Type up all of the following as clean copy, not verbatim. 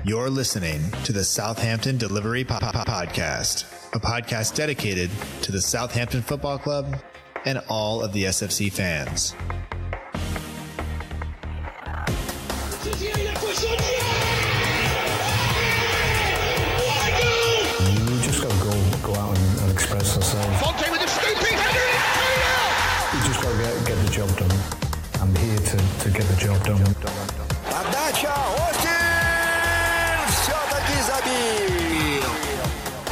You're listening to the Southampton Delivery Podcast, a podcast dedicated to the Southampton Football Club and all of the SFC fans. You just got to go out and express yourself. Fonte with a scooping header, You just got to get the job done. I'm here to get the job done. Подача, Остин все-таки забил.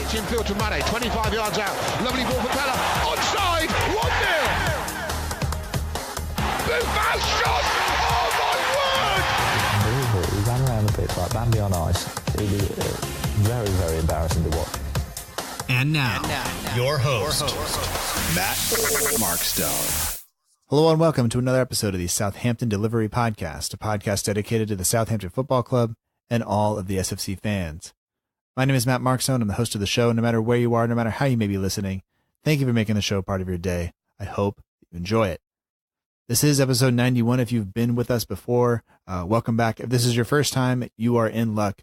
it's infield to Mane, 25 yards out, lovely ball for Pella, onside, 1-0. Buffon shot, oh my word! Unbelievable. We ran around the pitch like Bambi on ice. It was very, very embarrassing to watch. And now, your host, Matt Markstone. Hello and welcome to another episode of the Southampton Delivery Podcast, a podcast dedicated to the Southampton Football Club and all of the SFC fans. My name is Matt Markstone. I'm the host of the show. No matter where you are, no matter how you may be listening, thank you for making the show part of your day. I hope you enjoy it. This is episode 91. If you've been with us before, welcome back. If this is your first time, you are in luck.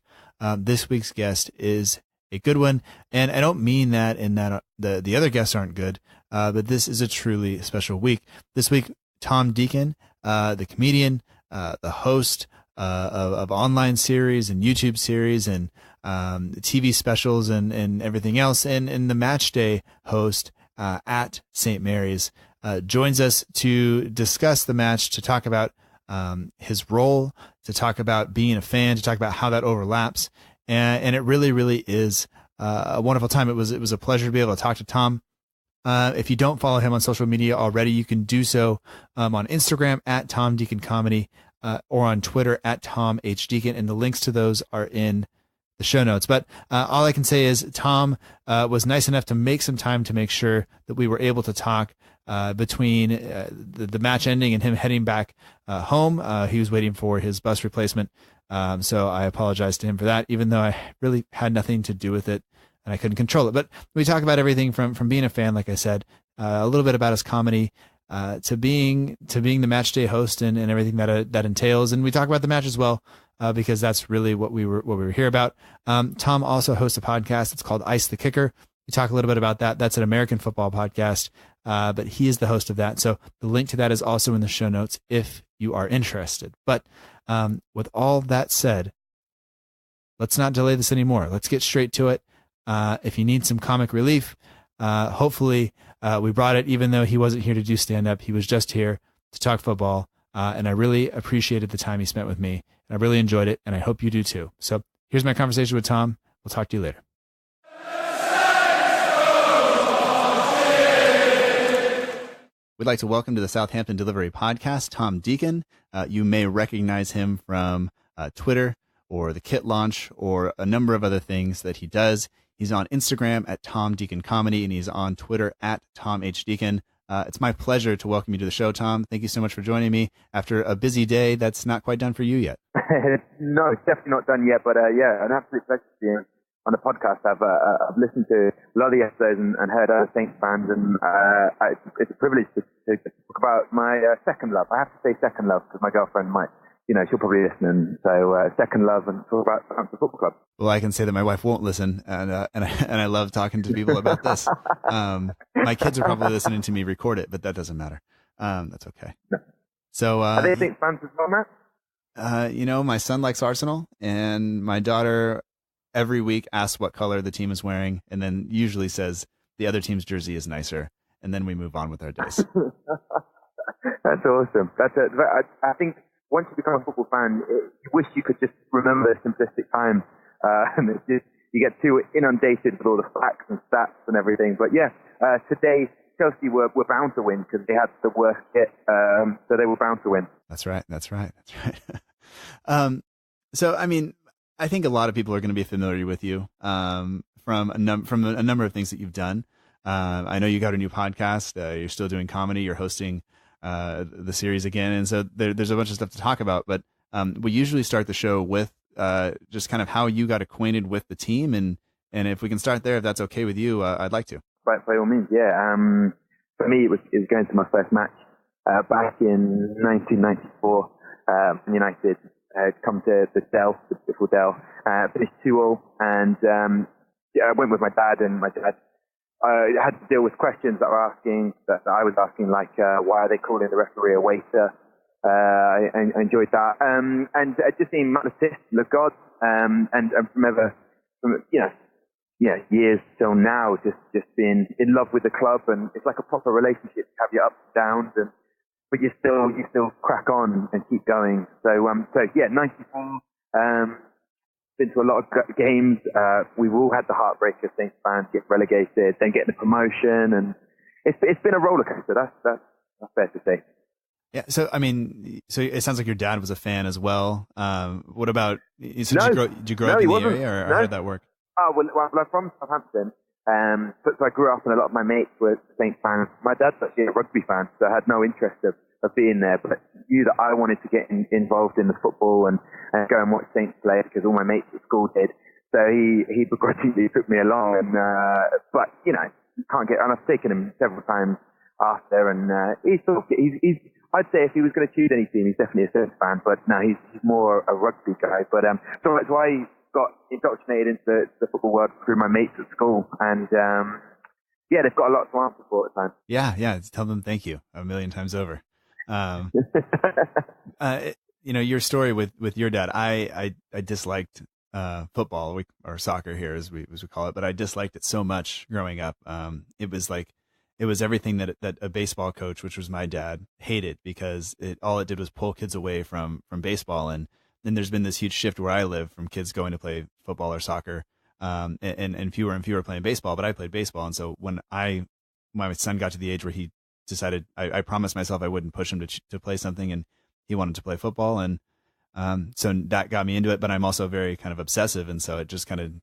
This week's guest is a good one, and I don't mean that in that the other guests aren't good, but this is a truly special week. This week, Tom Deacon, the comedian, the host of online series and YouTube series and TV specials and everything else, and the match day host at St. Mary's, joins us to discuss the match, to talk about his role, to talk about being a fan, to talk about how that overlaps. And it really, really is a wonderful time. It was a pleasure to be able to talk to Tom. If you don't follow him on social media already, you can do so on Instagram at Tom Deacon Comedy or on Twitter at Tom H. Deacon. And the links to those are in the show notes. But all I can say is Tom was nice enough to make some time to make sure that we were able to talk between the match ending and him heading back home. He was waiting for his bus replacement. So I apologize to him for that, even though I really had nothing to do with it and I couldn't control it. But we talk about everything from being a fan, like I said, a little bit about his comedy, to being the match day host and everything that entails. And we talk about the match as well, because that's really what we were here about. Tom also hosts a podcast. It's called Ice the Kicker. We talk a little bit about that. That's an American football podcast, but he is the host of that. So the link to that is also in the show notes if you are interested. But with all that said, let's not delay this anymore. Let's get straight to it. If you need some comic relief, hopefully we brought it, even though he wasn't here to do stand-up. He was just here to talk football, and I really appreciated the time he spent with me. And I really enjoyed it, and I hope you do too. So here's my conversation with Tom. We'll talk to you later. We'd like to welcome to the Southampton Delivery Podcast, Tom Deacon. You may recognize him from Twitter or the Kit Launch or a number of other things that he does. He's on Instagram at Tom Deacon Comedy, and he's on Twitter at Tom H. Deacon. It's my pleasure to welcome you to the show, Tom. Thank you so much for joining me after a busy day that's not quite done for you yet. No, it's definitely not done yet, but yeah, an absolute pleasure to be on the podcast. I've listened to a lot of the episodes and heard other Saints fans, and it's a privilege to talk about my second love. I have to say second love because my girlfriend might, she'll probably listen. And so second love and talk about the football club. Well, I can say that my wife won't listen, and I love talking to people about this. My kids are probably listening to me record it, but that doesn't matter. That's okay. No. So are they Saints fans as well, Matt? My son likes Arsenal, and my daughter every week asks what color the team is wearing, and then usually says the other team's jersey is nicer, and then we move on with our days. That's awesome. I think once you become a football fan, you wish you could just remember simplistic times, and it's just, you get too inundated with all the facts and stats and everything. But yeah, today Chelsea were bound to win because they had the worst hit, so they were bound to win. That's right. So, I mean, I think a lot of people are going to be familiar with you from a number of things that you've done. I know you got a new podcast. You're still doing comedy. You're hosting the series again, and so there's a bunch of stuff to talk about. But we usually start the show with just kind of how you got acquainted with the team, and if we can start there, if that's okay with you, I'd like to. By all means, yeah. For me, it was going to my first match back in 1994. United come to the Dell, Dale. Finished 2-2, and I went with my dad, and my dad had to deal with questions that I was asking, like why are they calling the referee a waiter? I enjoyed that, and it just seemed Matt of God, and from years till now, just being in love with the club, and it's like a proper relationship. You have your ups and downs, but you still crack on and keep going. So 94. Been to a lot of games. We've all had the heartbreak of Saints fans get relegated, then getting the promotion, and it's been a roller coaster. That's fair to say. Yeah. So it sounds like your dad was a fan as well. What about? So did you grow up in the area, or how did that work? Oh well, I'm from Southampton. So I grew up, and a lot of my mates were Saints fans. My dad's actually a rugby fan, so I had no interest of being there, but knew that I wanted to get involved in the football and go and watch Saints play, because all my mates at school did. So he begrudgingly took me along, and but you can't get. And I've taken him several times after, and he's I'd say if he was going to choose any team, he's definitely a Saints fan. But no, he's more a rugby guy. But so that's why he got indoctrinated into the football world through my mates at school, and they've got a lot to answer for at the time. Yeah, tell them thank you a million times over. Your story with your dad, I disliked football or soccer here as we call it, but I disliked it so much growing up. It was everything that a baseball coach, which was my dad, hated, because all it did was pull kids away from baseball. And then there's been this huge shift where I live from kids going to play football or soccer, and fewer and fewer playing baseball. But I played baseball, and so when my son got to the age where he decided, I promised myself I wouldn't push him to play something, and he wanted to play football, and so that got me into it. But I'm also very kind of obsessive, and so it just kind of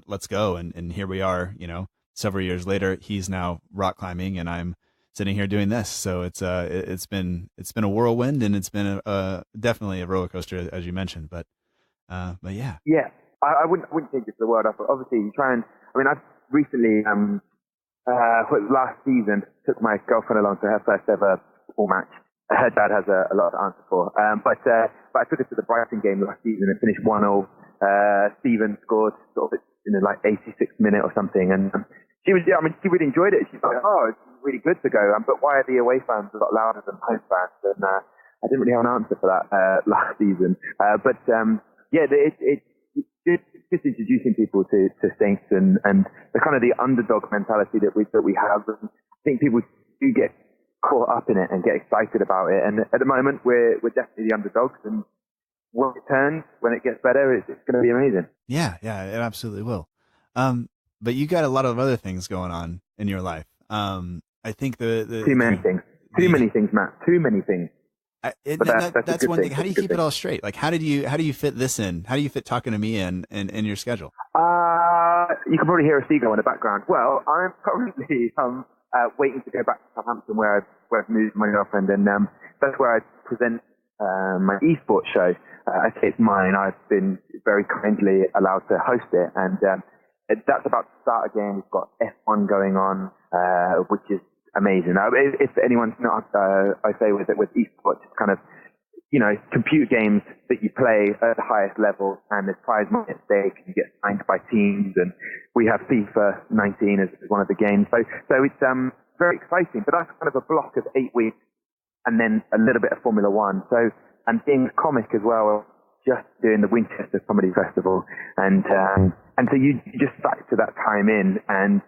let's go, and here we are. Several years later, he's now rock climbing, and I'm sitting here doing this. So it's been a whirlwind, and it's been definitely a roller coaster, as you mentioned. But yeah. Yeah, I wouldn't change it for the world. Obviously, you try and. I've recently last season took my girlfriend along to her first ever football match. Her dad has a lot to answer for. But I took her to the Brighton game last season. It finished 1-0. Steven scored sort of in the 86th minute or something, and she really enjoyed it. She's like, oh, it's really good to go. But why are the away fans a lot louder than home fans? And I didn't really have an answer for that last season. It's just introducing people to Saints and the kind of the underdog mentality that we have. And I think people do get caught up in it and get excited about it. And at the moment, we're definitely the underdogs. And when it turns, when it gets better, it's going to be amazing. Yeah, it absolutely will. But you got a lot of other things going on in your life. I think too many things, Matt. Too many things. That's one thing. How do you keep it all straight? Like, how do you fit this in? How do you fit talking to me in your schedule? You can probably hear a seagull in the background. Well, I'm currently waiting to go back to Southampton, where I've moved my girlfriend, and that's where I present my esports show. I say it's mine. I've been very kindly allowed to host it, and that's about to start again. We've got F1 going on, which is amazing. If anyone's not, I say with esports, it's kind of, computer games that you play at the highest level, and there's prize money at stake, and you get signed by teams, and we have FIFA 19 as one of the games. So it's very exciting, but that's kind of a block of 8 weeks, and then a little bit of Formula One. So, and being a comic as well, just doing the Winchester Comedy Festival, and so you just factor that time in, and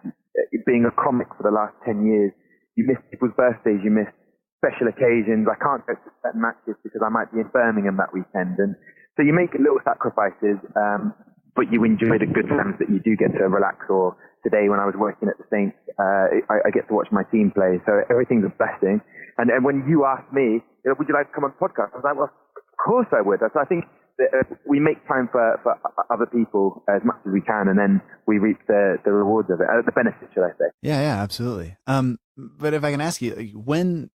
being a comic for the last 10 years, you miss people's birthdays, you miss special occasions. I can't go to certain matches because I might be in Birmingham that weekend, and so you make little sacrifices, but you enjoy the good times that you do get to relax. Or today, when I was working at the Saints, I get to watch my team play, so everything's a blessing. And when you asked me, would you like to come on the podcast? I was like, well, of course I would. So I think that we make time for other people as much as we can, and then we reap the rewards of it, the benefits, should I say. Yeah, absolutely. But if I can ask you, when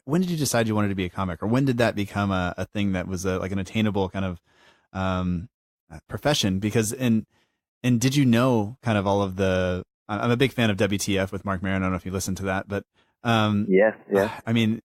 did you decide you wanted to be a comic, or when did that become a thing that was like an attainable kind of profession? Because and did you know kind of all of the? I'm a big fan of WTF with Mark Maron. I don't know if you listened to that, but yeah. I mean,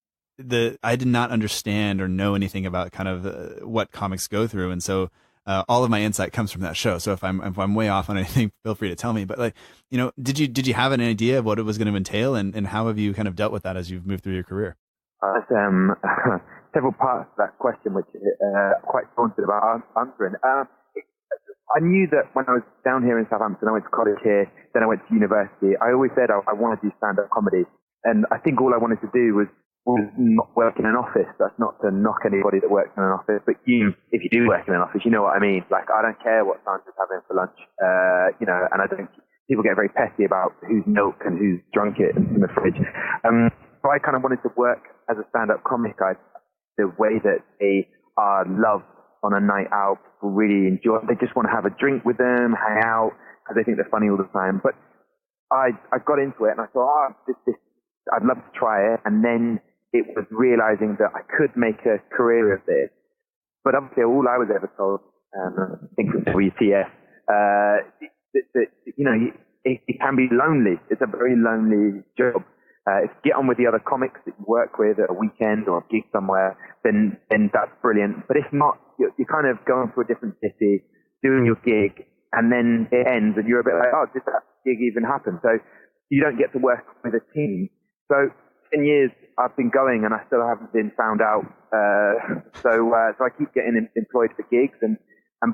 I did not understand or know anything about kind of what comics go through, and so all of my insight comes from that show. So if I'm way off on anything, feel free to tell me. But like, did you have an idea of what it was going to entail, and how have you kind of dealt with that as you've moved through your career? There's several parts to that question, which I'm quite daunted about answering. I knew that when I was down here in Southampton, I went to college here, then I went to university. I always said I want to do stand-up comedy. And I think all I wanted to do was not work in an office. That's not to knock anybody that works in an office, but if you do work in an office, you know what I mean. Like, I don't care what Sandra's having for lunch, and I don't, people get very petty about who's milk and who's drunk it in the fridge. So I kind of wanted to work as a stand-up comic. The way that they are loved on a night out, people really enjoy it. They just want to have a drink with them, hang out, because they think they're funny all the time. But I got into it and I thought, I'd love to try it. And then it was realizing that I could make a career of this. But obviously all I was ever told, I think from WTF, it can be lonely. It's a very lonely job. If you get on with the other comics that you work with at a weekend or a gig somewhere, then that's brilliant. But if not, you're kind of going to a different city, doing your gig, and then it ends, and you're a bit like, oh, did that gig even happen? So you don't get to work with a team. So 10 years I've been going, and I still haven't been found out. So I keep getting employed for gigs, and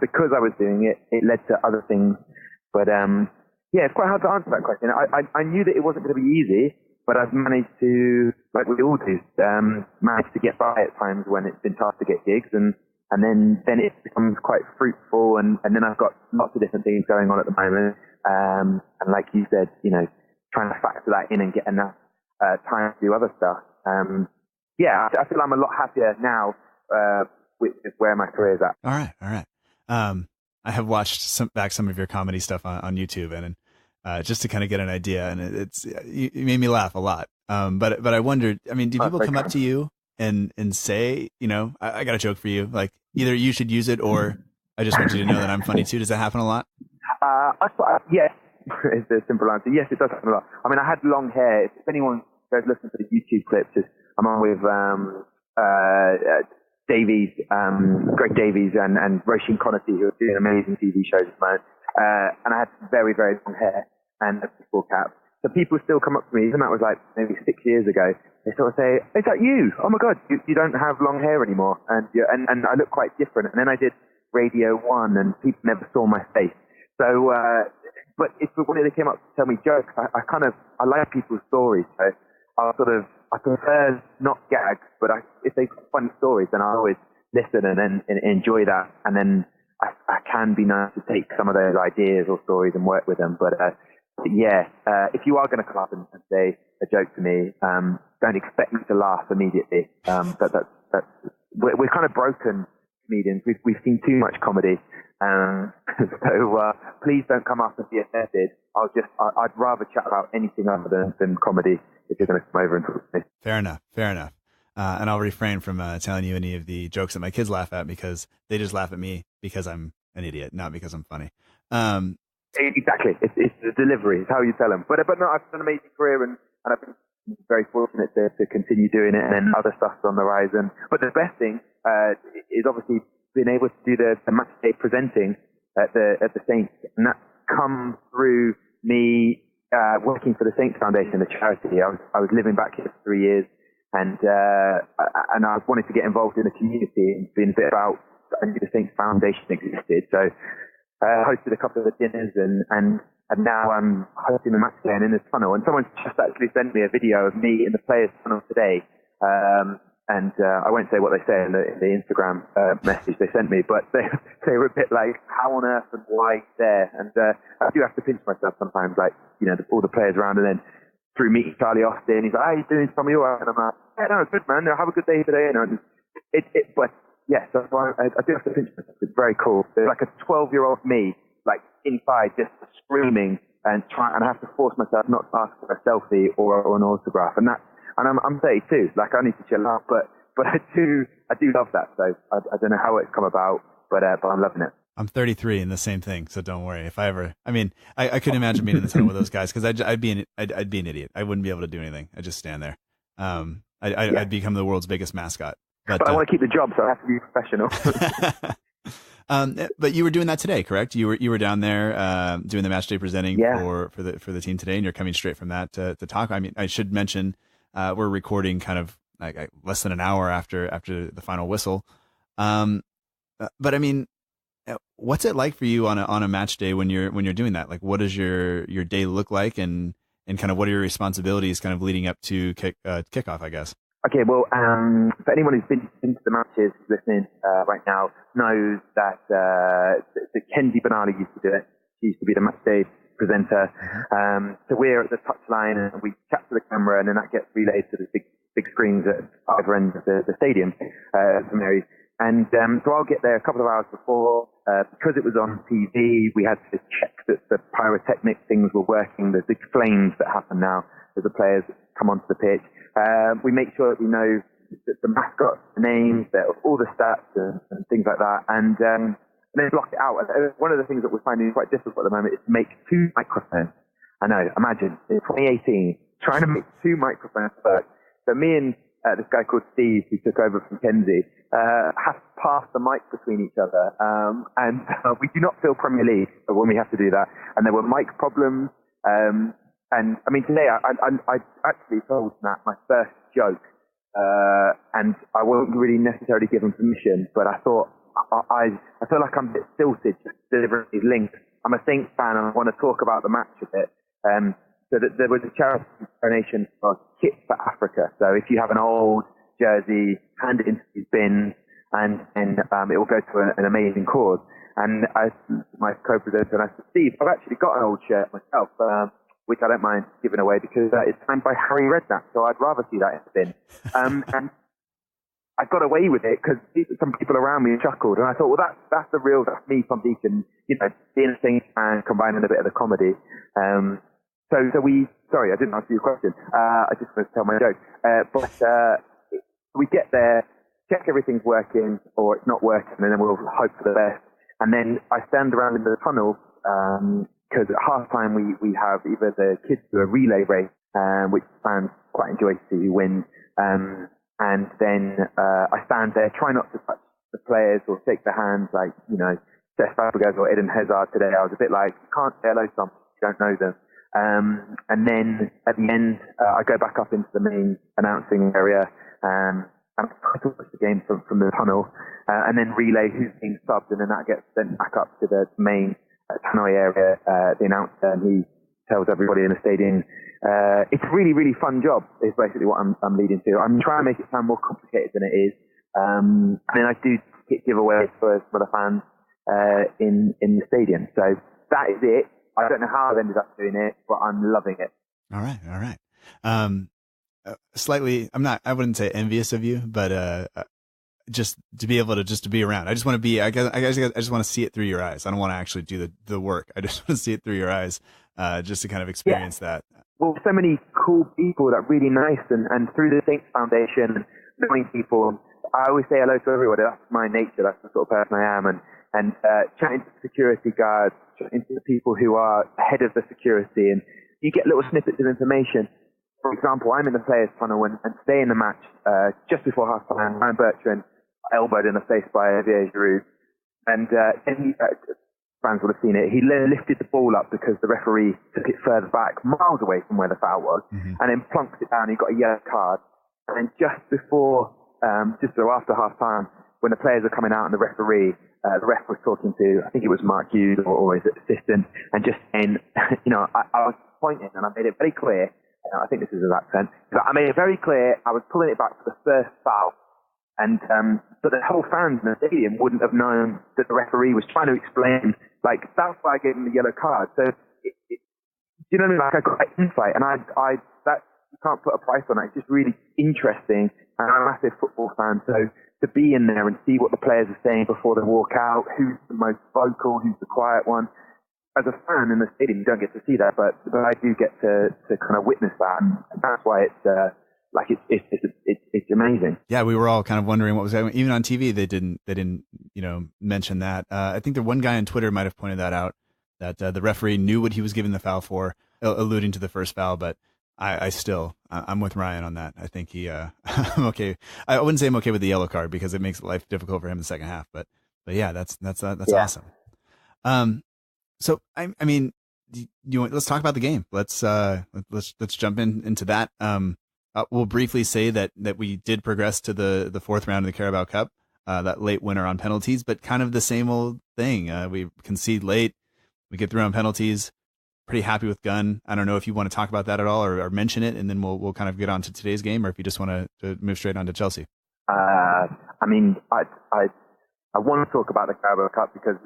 because I was doing it, it led to other things. But it's quite hard to answer that question. I knew that it wasn't going to be easy, but I've managed to, like we all do, manage to get by at times when it's been tough to get gigs, and then it becomes quite fruitful, and then I've got lots of different things going on at the moment, and like you said, trying to factor that in and get enough time to do other stuff. I feel I'm a lot happier now with where my career is at. All right. I have watched some of your comedy stuff on YouTube, and just to kind of get an idea, and you made me laugh a lot. But I wondered, I mean, do people come up to you and say, I got a joke for you, like either you should use it or I just want you to know that I'm funny too? Does that happen a lot? Yes, is the simple answer. Yes, it does happen a lot. I mean, I had long hair. If anyone goes listen to the YouTube clips, I'm on with Davies, Greg Davies, and Roisin Connaughton, who are doing amazing TV shows at the moment. And I had very, very long hair and a baseball cap. So people still come up to me, even that was like maybe 6 years ago. They sort of say, "Is that you? Oh my God, you don't have long hair anymore." And I look quite different. And then I did Radio 1 and people never saw my face. So, but when they came up to tell me jokes, I like people's stories. So I prefer not gags, but if they've got funny stories, then I always listen and enjoy that. And then I can be nice to take some of those ideas or stories and work with them. But if you are going to come up and say a joke to me, don't expect me to laugh immediately. We're kind of broken comedians. We've seen too much comedy. So please don't come up and be offended. I'd rather chat about anything other than comedy if you're going to come over and talk to me. Fair enough. And I'll refrain from telling you any of the jokes that my kids laugh at, because they just laugh at me because I'm an idiot, not because I'm funny. Exactly. It's the delivery. It's how you tell them. But no, I've done an amazing career, and I've been very fortunate to continue doing it, and then other stuff's on the horizon. But the best thing is obviously being able to do the match day presenting at the Saints, and that's come through me working for the Saints Foundation, the charity. I was living back here for 3 years, and I wanted to get involved in the community and being a bit about. I knew the Saints Foundation existed, so I hosted a couple of the dinners, and now I'm hosting the match day in the tunnel. And someone just actually sent me a video of me in the players' tunnel today. And I won't say what they say in the Instagram message they sent me, but they were a bit like, how on earth and why there? And I do have to pinch myself sometimes, like, all the players around, and then through meeting Charlie Austin, he's like, "How you doing, Tommy? All right?" And I'm like, "Yeah, no, good, man. Have a good day today." But yes, that's why I do have to pinch myself. It's very cool. There's like a 12-year-old me, like inside, just screaming and I have to force myself not to ask for a selfie or an autograph. And I'm 32. Like, I need to chill out, but I do love that. So I don't know how it's come about, but I'm loving it. I'm 33 and the same thing, so don't worry. If I ever, I couldn't imagine being in the tunnel with those guys, because I'd be an idiot. I wouldn't be able to do anything. I'd just stand there. I'd become the world's biggest mascot. But I want to keep the job, so I have to be professional. But you were doing that today, correct? You were down there doing the match day presenting for the team today, and you're coming straight from that to talk. I mean, I should mention we're recording kind of like less than an hour after the final whistle. But I mean, what's it like for you on a match day when you're doing that? Like, what does your day look like, and kind of what are your responsibilities kind of leading up to kickoff, I guess? Okay, well, for anyone who's been to the matches listening right now knows that the Kenzie Benali used to do it. She used to be the match day presenter. So we're at the touchline and we chat to the camera, and then that gets relayed to the big screens at either end of the stadium, from Mary. And so I'll get there a couple of hours before. Because it was on TV, we had to check that the pyrotechnic things were working, the big flames that happen now as the players come onto the pitch. We make sure that we know the mascot names, all the stats and things like that, and then block it out. One of the things that we're finding quite difficult at the moment is to make 2 microphones. I know, imagine, in 2018, trying to make 2 microphones work. So me and this guy called Steve, who took over from Kenzie, have to pass the mic between each other, and we do not feel Premier League when we have to do that. And there were mic problems. And I mean, today I actually told Matt my first joke, and I wasn't really necessarily given permission, but I thought I feel like I'm a bit stilted just delivering these links. I'm a Saints fan and I want to talk about the match a bit. So that there was a charity donation for Kit for Africa. So if you have an old jersey, hand it into these bins, and it will go to an amazing cause. And my co-presenter, and I said, Steve, I've actually got an old shirt myself, which I don't mind giving away because it's signed by Harry Redknapp, so I'd rather see that in the bin. And I got away with it because some people around me chuckled, and I thought, well, that's me, Tom Deacon, being a Saints fan, combining a bit of the comedy. Sorry, I didn't answer your question. I just wanted to tell my joke. But we get there, check everything's working, or it's not working, and then we'll hope for the best. And then I stand around in the tunnel, because at halftime we have either the kids do a relay race, which fans quite enjoy to see who wins, and then I stand there, try not to touch the players or shake their hands, like, Cesc Fabregas or Eden Hazard today. I was a bit like, you can't say hello to someone if you don't know them. And then at the end, I go back up into the main announcing area, and I watch the game from the tunnel, and then relay who's being subbed, and then that gets sent back up to the main Tannoy area, the announcer, and he tells everybody in the stadium. It's a really, really fun job, is basically what I'm leading to. I'm trying to make it sound more complicated than it is. And then I do get giveaways for the fans in the stadium. So that is it. I don't know how I've ended up doing it, but I'm loving it. All right. Slightly, I wouldn't say envious of you, but just to be able to be around. I just want to be, I just want to see it through your eyes. I don't want to actually do the work. I just want to see it through your eyes, just to kind of experience that. Well, so many cool people that are really nice, and through the Saints Foundation and knowing people, I always say hello to everybody. That's my nature. That's the sort of person I am. And chatting to security guards, chatting to the people who are ahead of the security, and you get little snippets of information. For example, I'm in the players' tunnel, and today in the match, just before half-time, Ryan Bertrand elbowed in the face by Olivier Giroud, and fans would have seen it. He lifted the ball up because the referee took it further back, miles away from where the foul was, and then plunked it down. He got a yellow card, and then just after half-time, when the players were coming out and the referee, the ref was talking to, I think it was Mark Hughes or his assistant, and just saying, I was pointing, and I made it very clear. I think this is his accent. But I made it very clear I was pulling it back for the first foul. And but the whole fans in the stadium wouldn't have known that the referee was trying to explain, like, that's why I gave him the yellow card. So, you know what I mean? Like, I got that insight, and you can't put a price on it. It's just really interesting. And I'm a massive football fan, so to be in there and see what the players are saying before they walk out, who's the most vocal, who's the quiet one. As a fan in the stadium, you don't get to see that, but I do get to kind of witness that, and that's why it's amazing. Yeah, we were all kind of wondering what was happening. Even on TV, they didn't mention that. I think the one guy on Twitter might have pointed that out, that the referee knew what he was giving the foul for, alluding to the first foul, but I'm with Ryan on that. I think I'm okay. I wouldn't say I'm okay with the yellow card because it makes life difficult for him in the second half, but yeah, that's awesome. So I mean, let's talk about the game. Let's jump into that. We'll briefly say that we did progress to the fourth round of the Carabao Cup, that late winner on penalties, but kind of the same old thing. We concede late, we get through on penalties. Pretty happy with Gunn. I don't know if you want to talk about that at all or mention it, and then we'll kind of get on to today's game, or if you just want to move straight on to Chelsea. I mean, I want to talk about the Carabao Cup because,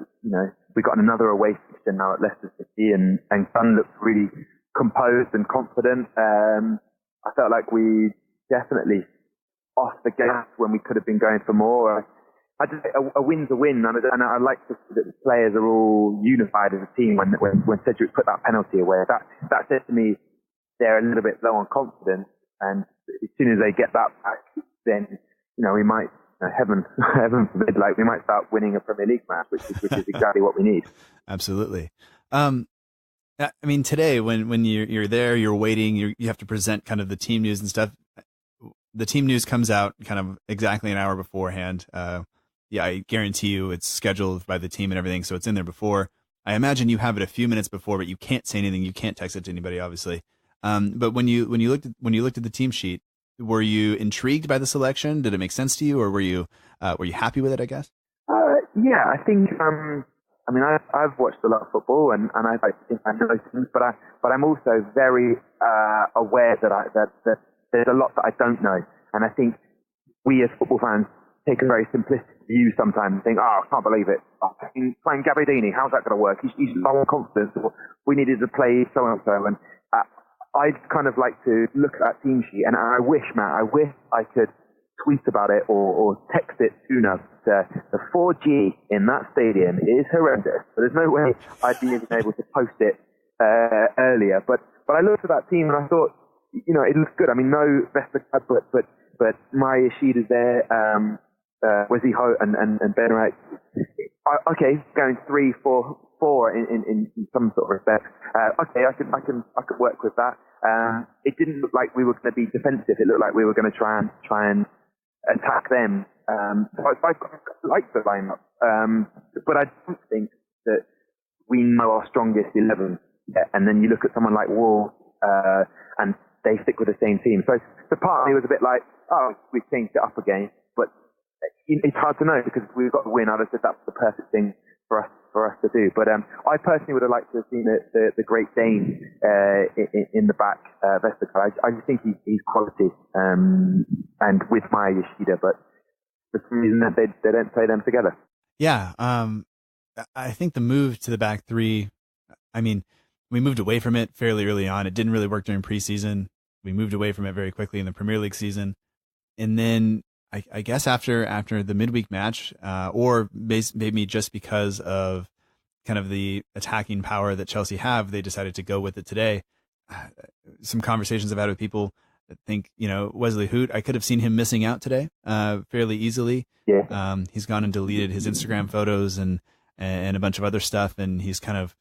we got another away fixture now at Leicester City, and Gunn looked really composed and confident. I felt like we definitely off the gas when we could have been going for more. I just a win's a win, and I like to see that the players are all unified as a team. When Cedric put that penalty away, that said to me they're a little bit low on confidence, and as soon as they get that back, then we might heaven forbid, like we might start winning a Premier League match, which is exactly what we need. Absolutely. I mean, today when you're there, you're waiting, you have to present kind of the team news and stuff. The team news comes out kind of exactly an hour beforehand. I guarantee you it's scheduled by the team and everything, so it's in there before. I imagine you have it a few minutes before, but you can't say anything. You can't text it to anybody, obviously. But when you looked at the team sheet, were you intrigued by the selection? Did it make sense to you, or were you happy with it, I guess? Yeah, I think. I mean, I've watched a lot of football, and I think I know things, but I'm also very aware that there's a lot that I don't know, and I think we as football fans take a very simplistic view sometimes and think, I can't believe it. Playing Gabbiadini, how's that going to work? He's low on confidence. We needed to play so and so, and I'd kind of like to look at that team sheet, and I wish I could tweet about it or text it sooner. The 4G in that stadium is horrendous. So there's no way I'd be even able to post it earlier. But I looked at that team and I thought, it looks good. I mean, no Vestergaard, but Maya Ishida's there, Wesley Ho and Ben Wright. Okay, going 3-4-4 in some sort of respect. Okay, I could work with that. It didn't look like we were going to be defensive. It looked like we were going to try and attack them. So I like the lineup, but I don't think that we know our strongest 11 yet. And then you look at someone like Wall, and they stick with the same team. So part of me was a bit like, we've changed it up again. But it's hard to know because we've got the win. I'd have said that's the perfect thing for us to do. But I personally would have liked to have seen the Great Dane in the back, Vestergaard. I just think he's quality, and with Maya Yoshida, but for some reason that they don't play them together. Yeah, I think the move to the back three, I mean, we moved away from it fairly early on. It didn't really work during preseason. We moved away from it very quickly in the Premier League season. And then I guess after the midweek match, or maybe just because of kind of the attacking power that Chelsea have, they decided to go with it today. Some conversations I've had with people that think, Wesley Hoot, I could have seen him missing out today fairly easily. Yeah. He's gone and deleted his Instagram photos and a bunch of other stuff. And he's kind of,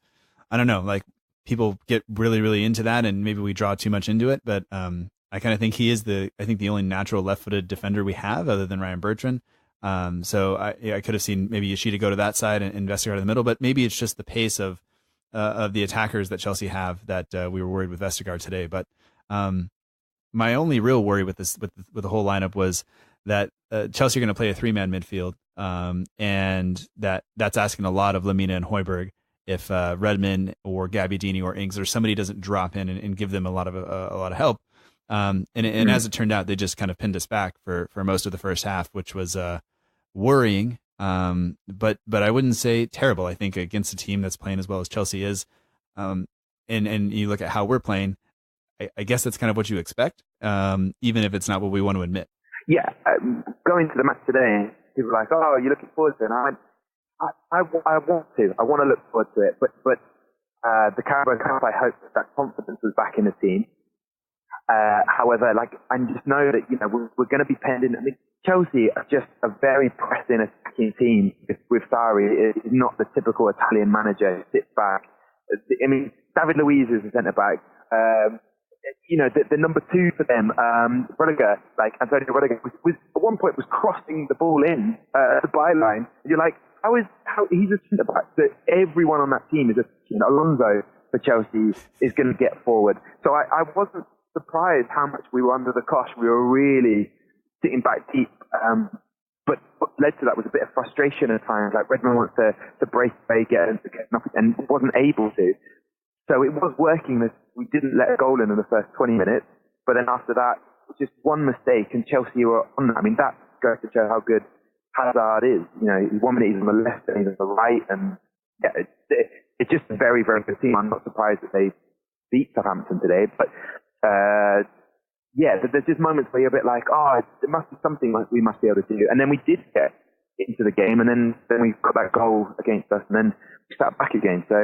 I don't know, like people get really, really into that and maybe we draw too much into it. But I kind of think he is the only natural left-footed defender we have other than Ryan Bertrand. So I could have seen maybe Yoshida go to that side and Vestergaard in the middle, but maybe it's just the pace of the attackers that Chelsea have that we were worried with Vestergaard today. But my only real worry with the whole lineup was that Chelsea are going to play a 3-man midfield, and that's asking a lot of Lamina and Højbjerg. If Redmond or Gabbiadini or Ings or somebody doesn't drop in and give them a lot of help. And as it turned out, they just kind of pinned us back for most of the first half, which was worrying. But I wouldn't say terrible. I think against a team that's playing as well as Chelsea is, and you look at how we're playing, I guess that's kind of what you expect, even if it's not what we want to admit. Yeah, going to the match today, people were like, "Oh, you're looking forward to it." And I want to. I want to look forward to it. But the Carabao Cup, I hope that confidence was back in the team. However, I just know that we're going to be penned in. I mean, Chelsea are just a very pressing, attacking team. With Sarri, is not the typical Italian manager who sits back. I mean, David Luiz is the centre back. The number 2 for them, Rudiger, Antonio Rudiger, was at one point was crossing the ball in the byline. And you're like, how he's a centre back that everyone on that team is Alonso for Chelsea is going to get forward. So I wasn't surprised how much we were under the cosh. We were really sitting back deep. But what led to that was a bit of frustration at times. Like Redmond wants to break away, get enough, and wasn't able to. So it was working. We didn't let a goal in the first 20 minutes. But then after that, just one mistake, and Chelsea were on that. I mean, that goes to show how good Hazard is. You know, 1 minute he's on the left and he's on the right, and yeah, it's just a very, very good team. I'm not surprised that they beat Southampton today, but yeah, there's just moments where you're a bit like, oh, there must be something like we must be able to do. And then we did get into the game, and then we got that goal against us, and then we sat back again. So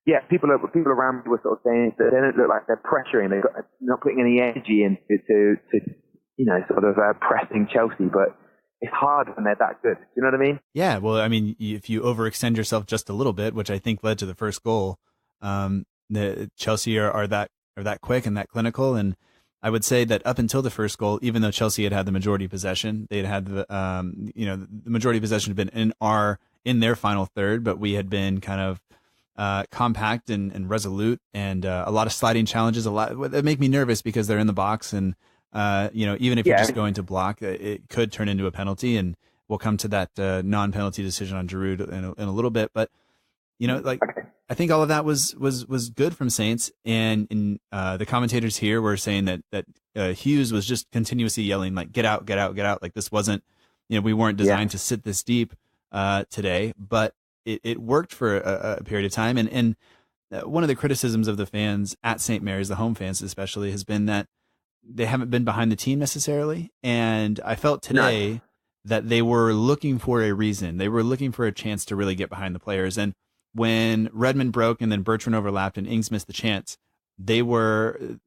yeah, people around me were sort of saying that they don't look like they're pressuring. They're not putting any energy into sort of pressing Chelsea, but it's hard when they're that good. Do you know what I mean? Yeah, well, I mean, if you overextend yourself just a little bit, which I think led to the first goal, the Chelsea are that quick and that clinical. And I would say that up until the first goal, even though Chelsea had the majority possession, they had the the majority possession had been in their final third, but we had been kind of compact and resolute, and a lot of sliding challenges. A lot that make me nervous because they're in the box, and even if you're just going to block, it could turn into a penalty, and we'll come to that non-penalty decision on Giroud in a little bit. But I think all of that was good from Saints, and the commentators here were saying that Hughes was just continuously yelling like, "Get out, get out, get out!" Like this wasn't, we weren't designed to sit this deep today, but it worked for a period of time. And one of the criticisms of the fans at St. Mary's, the home fans especially, has been that they haven't been behind the team necessarily. And I felt today that they were looking for a reason. They were looking for a chance to really get behind the players. And when Redmond broke and then Bertrand overlapped and Ings missed the chance, they were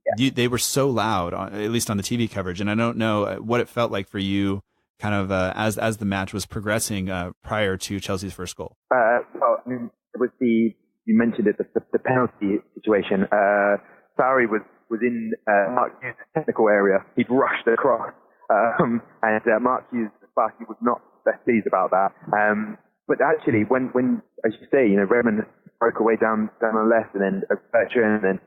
so loud, at least on the TV coverage. And I don't know what it felt like for you kind of as the match was progressing prior to Chelsea's first goal. Well, I mean, it was you mentioned it, the penalty situation. Sarri was in Mark Hughes' technical area. He'd rushed across, and Mark Hughes, he was not best pleased about that. But actually, when as you say, Redmond broke away down the left, and then Bertrand, and then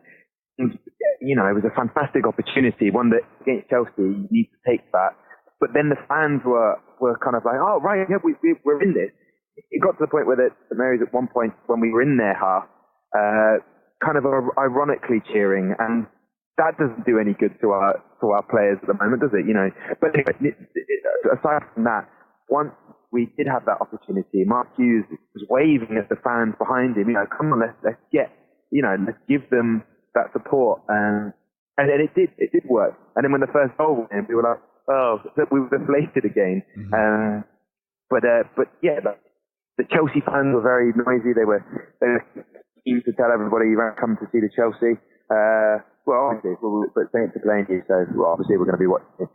it was a fantastic opportunity, one that against Chelsea you need to take that. But then the fans were kind of like, oh right, yeah, we're in this. It got to the point where the Marys at one point when we were in their half, kind of ironically cheering, and that doesn't do any good to our players at the moment, does it? But anyway, aside from that, once we did have that opportunity, Mark Hughes was waving at the fans behind him. Come on, let's get, let's give them that support, and then it did work. And then when the first goal went in, we were like, oh, we were deflated again. Mm-hmm. But yeah, the Chelsea fans were very noisy. They were keen to tell everybody, come to see the Chelsea. Well, obviously, but Saints are playing you, so obviously we're going to be watching.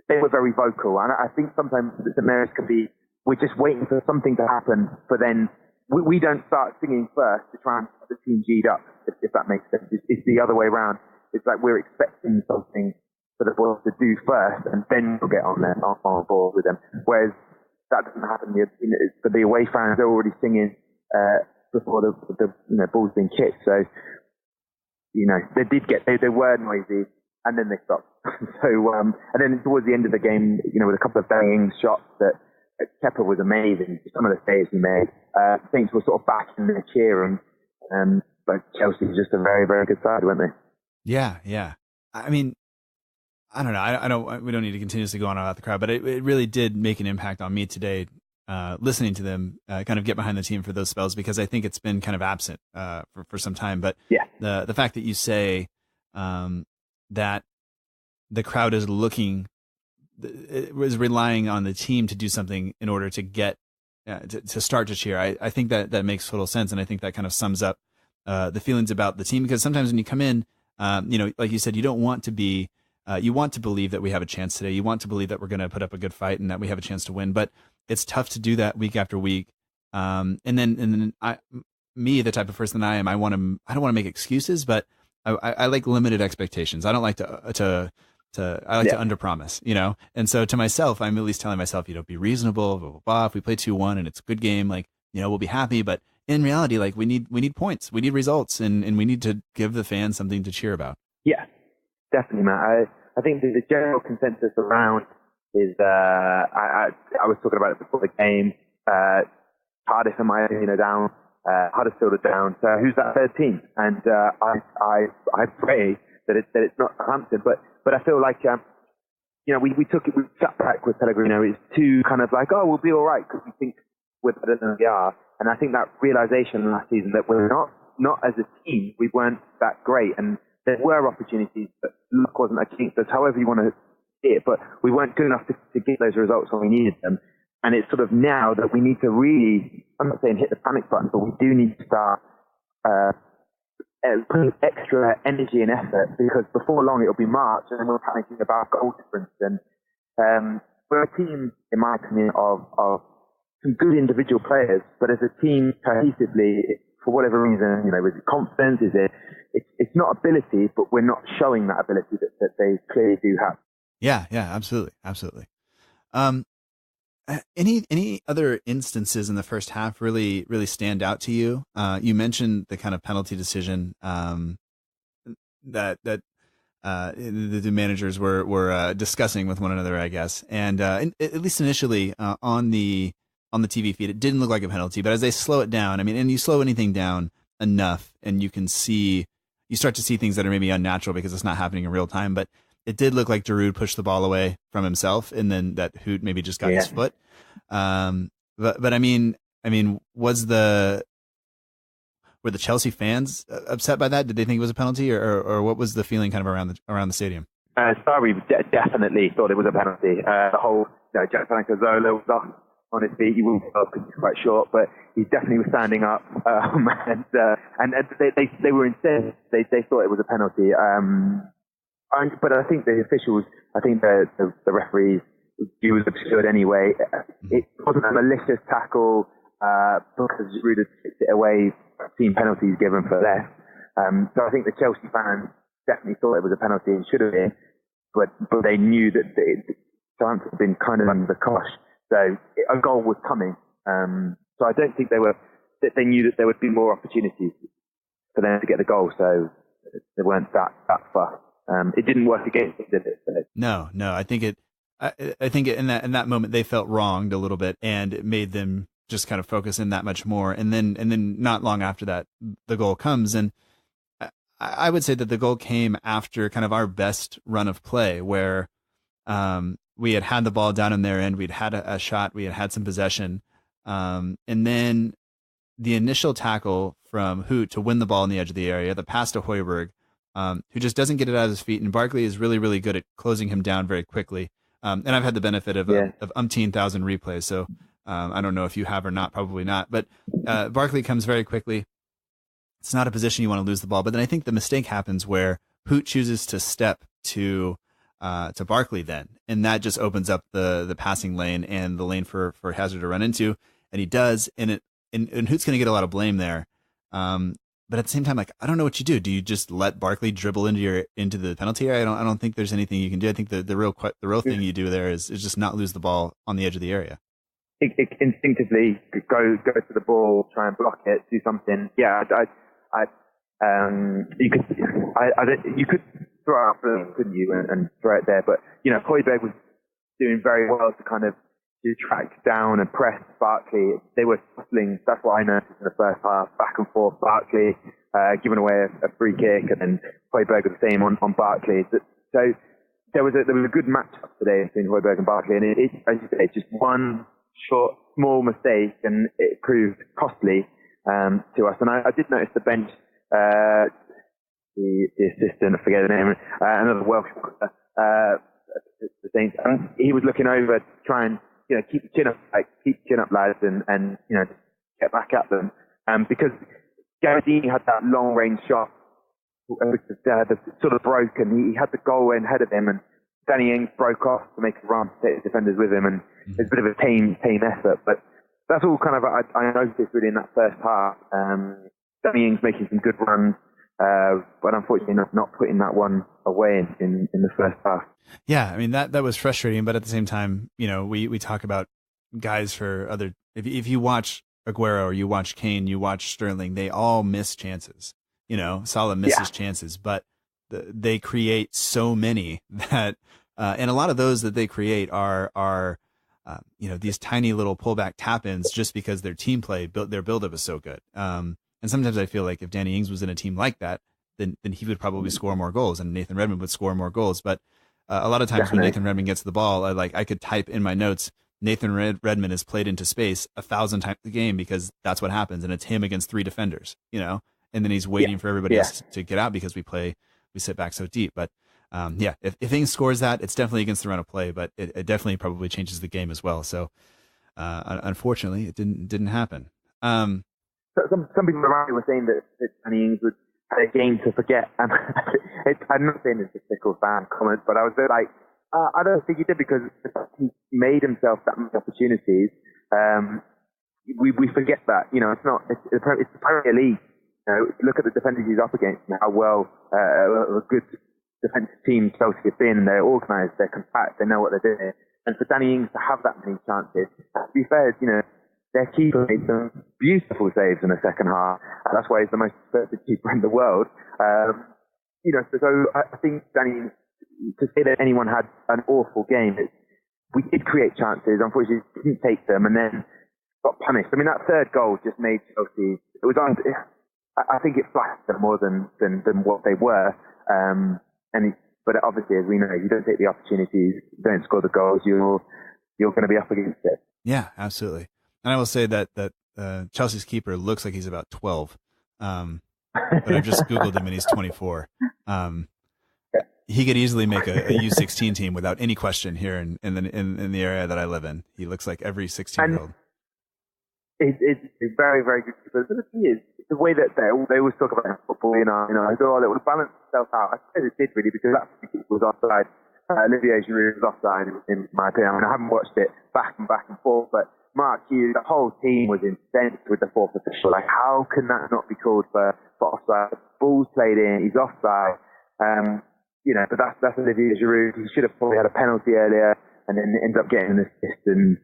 They were very vocal, and I think sometimes the St. Mary's can be, we're just waiting for something to happen, but then we don't start singing first to try and get the team G'd up, if that makes sense. It's the other way around. It's like we're expecting something for the boys to do first, and then we'll get on board with them. Whereas that doesn't happen. For the away fans, they're already singing before the ball's been kicked. So they were noisy, and then they stopped. So and then towards the end of the game, with a couple of banging shots that Kepa was amazing. Some of the saves he made, Saints were sort of back in their cheer, and but Chelsea was just a very, very good side, weren't they? Yeah. I mean, I don't know. We don't need to continuously go on about the crowd, but it really did make an impact on me today, listening to them kind of get behind the team for those spells, because I think it's been kind of absent for some time. But yeah, the fact that you say that the crowd is relying on the team to do something in order to get to start to cheer, I think that makes total sense, and I think that kind of sums up the feelings about the team, because sometimes when you come in, like you said, you don't want to be, you want to believe that we have a chance today. You want to believe that we're going to put up a good fight and that we have a chance to win, but it's tough to do that week after week. And then the type of person that I am, I don't want to make excuses, but I like limited expectations. I don't like to to underpromise, And so to myself, I'm at least telling myself, be reasonable, blah, blah, blah. If we play 2-1 and it's a good game, like, we'll be happy. But in reality, like we need points, we need results, and we need to give the fans something to cheer about. Yeah, definitely, Matt. I think the general consensus around is, I was talking about it before the game, Cardiff, in my opinion, are down, Huddersfield are down. So who's that third team? And I pray that it's not Southampton, but I feel like we sat back with Pellegrino. It's too kind of like, we'll be all right because we think we're better than we are. And I think that realization last season that we're not as a team, we weren't that great, and there were opportunities, but luck wasn't against us. However you want to see it, but we weren't good enough to get those results when we needed them. And it's sort of now that we need to really, I'm not saying hit the panic button, but we do need to start putting extra energy and effort, because before long it'll be March and then we're panicking about goal difference. And we're a team, in my opinion, of some good individual players, but as a team cohesively, for whatever reason, is it confidence? It's not ability, but we're not showing that ability that they clearly do have. Yeah, absolutely. Any other instances in the first half really stand out to you? You mentioned the kind of penalty decision that the managers were discussing with one another, I guess, and at least initially on the TV feed, it didn't look like a penalty. But as they slow it down, and you slow anything down enough, and you start to see things that are maybe unnatural because it's not happening in real time. But it did look like Giroud pushed the ball away from himself, and then that Hoot maybe just got his foot. But I mean, were the Chelsea fans upset by that? Did they think it was a penalty, or what was the feeling kind of around the stadium? Sarri definitely thought it was a penalty. The whole Jack Zola was off on his feet. He wouldn't stop because he's quite short, but he definitely was standing up. And they were incensed. They thought it was a penalty. But I think the officials, the referees, he was obscured anyway. It wasn't a malicious tackle because Giroud had kicked it away. I've seen penalties given for less. So I think the Chelsea fans definitely thought it was a penalty and should have been, but they knew that Southampton had been kind of under the cosh. So a goal was coming. So I don't think they knew that there would be more opportunities for them to get the goal. So they weren't that fast. It didn't work against them, did it? So. No. I think in that moment they felt wronged a little bit, and it made them just kind of focus in that much more. And then not long after that, the goal comes, and I would say that the goal came after kind of our best run of play, where we had the ball down in their end, we'd had a shot, we had some possession, and then the initial tackle from Hoot to win the ball in the edge of the area, the pass to Højbjerg, who just doesn't get it out of his feet. And Barkley is really, really good at closing him down very quickly. And I've had the benefit of umpteen thousand replays. So I don't know if you have or not, probably not. But Barkley comes very quickly. It's not a position you want to lose the ball. But then I think the mistake happens where Hoot chooses to step to Barkley then. And that just opens up the passing lane and the lane for Hazard to run into. And he does. And Hoot's going to get a lot of blame there. But at the same time, like, I don't know what you do. Do you just let Barkley dribble into the penalty area? I don't think there's anything you can do. I think the real thing you do there is just not lose the ball on the edge of the area. Instinctively go to the ball, try and block it, do something. Yeah, you could throw out Bloom, couldn't you, and throw it there. But Højbjerg was doing very well to kind of track down and press Barkley. They were tussling. That's what I noticed in the first half, back and forth. Barkley giving away a free kick, and then Højbjerg was the same on Barkley. So there was a good match-up today between Højbjerg and Barkley, and it, as you say, just one short, small mistake, and it proved costly to us. And I did notice the bench, the assistant, I forget the name, another Welsh, the Saints, and he was looking over to try and keep the chin up, lads, and get back at them. Because Garadini had that long range shot that sort of broke, and he had the goal ahead of him, and Danny Ings broke off to make a run, take the defenders with him, and it's a bit of a tame effort. But that's all kind of I noticed really in that first half. Danny Ings making some good runs, but unfortunately not putting that one away in the first half. Yeah, I mean that was frustrating, but at the same time, we talk about guys for other. If you watch Aguero or you watch Kane, you watch Sterling, they all miss chances. Salah misses chances, but they create so many that, and a lot of those that they create are these tiny little pullback tap-ins just because their team play, their build-up is so good. And sometimes I feel like if Danny Ings was in a team like that, then he would probably score more goals, and Nathan Redmond would score more goals. But a lot of times when Nathan Redmond gets the ball, I could type in my notes, Nathan Redmond is played into space 1,000 times a game because that's what happens, and it's him against 3 defenders, and then he's waiting for everybody else to get out because we sit back so deep. But if Ings scores that, it's definitely against the run of play, but it definitely probably changes the game as well. So unfortunately, it didn't happen. Some people around me were saying that Danny Ings would have a game to forget, and I'm not saying it's a typical fan comment, but I was like, I don't think he did, because he made himself that many opportunities. We forget that, it's the Premier League. Look at the defenders he's up against and how well a good defensive team Chelsea have been. They're organised, they're compact, they know what they're doing. And for Danny Ings to have that many chances, to be fair, their keeper made some beautiful saves in the second half. And that's why he's the most expensive keeper in the world. So I think Danny Ings, to say that anyone had an awful game, we did create chances. Unfortunately, didn't take them, and then got punished. I mean, that third goal just made Chelsea. I think it flattered them more than what they were. But obviously, as we know, if you don't take the opportunities, you don't score the goals, you're going to be up against it. Yeah, absolutely. And I will say that Chelsea's keeper looks like he's about 12. But I've just Googled him and he's 24. He could easily make a U16 team without any question here in the area that I live in. He looks like every 16-year-old. It's very, very good. But the thing is, the way that they always talk about football, it would balance itself out. I suppose it did really, because that was offside. Olivier Giroud was offside, in my opinion. I mean, I haven't watched it back and forth, but Mark Hughes, the whole team was incensed with the fourth official. Like, how can that not be called for offside? The ball's played in, he's offside. But that's Olivier Giroud. He should have probably had a penalty earlier, and then ended up getting an assist. And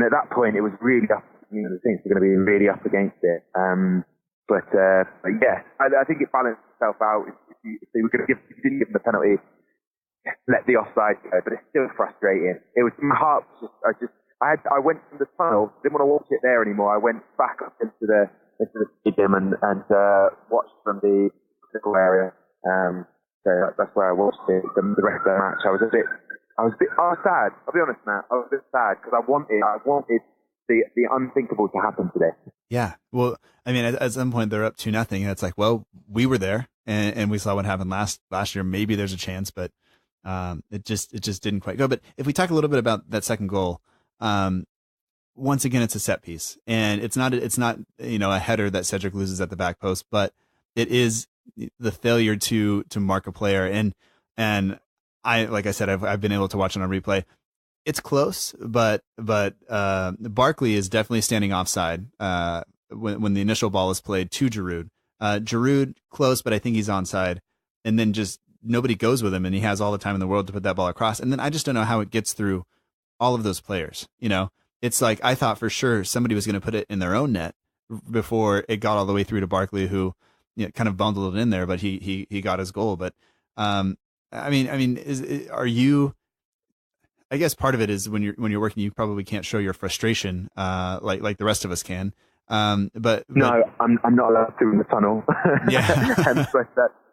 at that point, it was really up. The Saints were going to be really up against it. But yeah, I think it balanced itself out. If they were going to if you didn't give them the penalty, let the offside go. But it's still frustrating. It was, my heart was I went from the tunnel, didn't want to watch it there anymore. I went back up into the stadium and watched from the physical area. So that's where I watched the rest of the match. I was sad. I'll be honest, Matt. I was a bit sad because I wanted the unthinkable to happen today. Yeah. Well, I mean, at some point they're up 2-0, and it's like, well, we were there and we saw what happened last year. Maybe there's a chance, but it just didn't quite go. But if we talk a little bit about that second goal, once again, it's a set piece, and it's not a header that Cedric loses at the back post, but it is the failure to mark a player. And I, like I said, I've been able to watch it on replay. It's close, but Barkley is definitely standing offside when the initial ball is played to Giroud. Giroud close, but I think he's onside, and then just nobody goes with him, and he has all the time in the world to put that ball across. And then I just don't know how it gets through all of those players. It's like I thought for sure somebody was going to put it in their own net before it got all the way through to Barkley, who kind of bundled it in there, but he got his goal. But I guess part of it is when you're working, you probably can't show your frustration like the rest of us can. But no, I'm not allowed to in the tunnel. Yeah.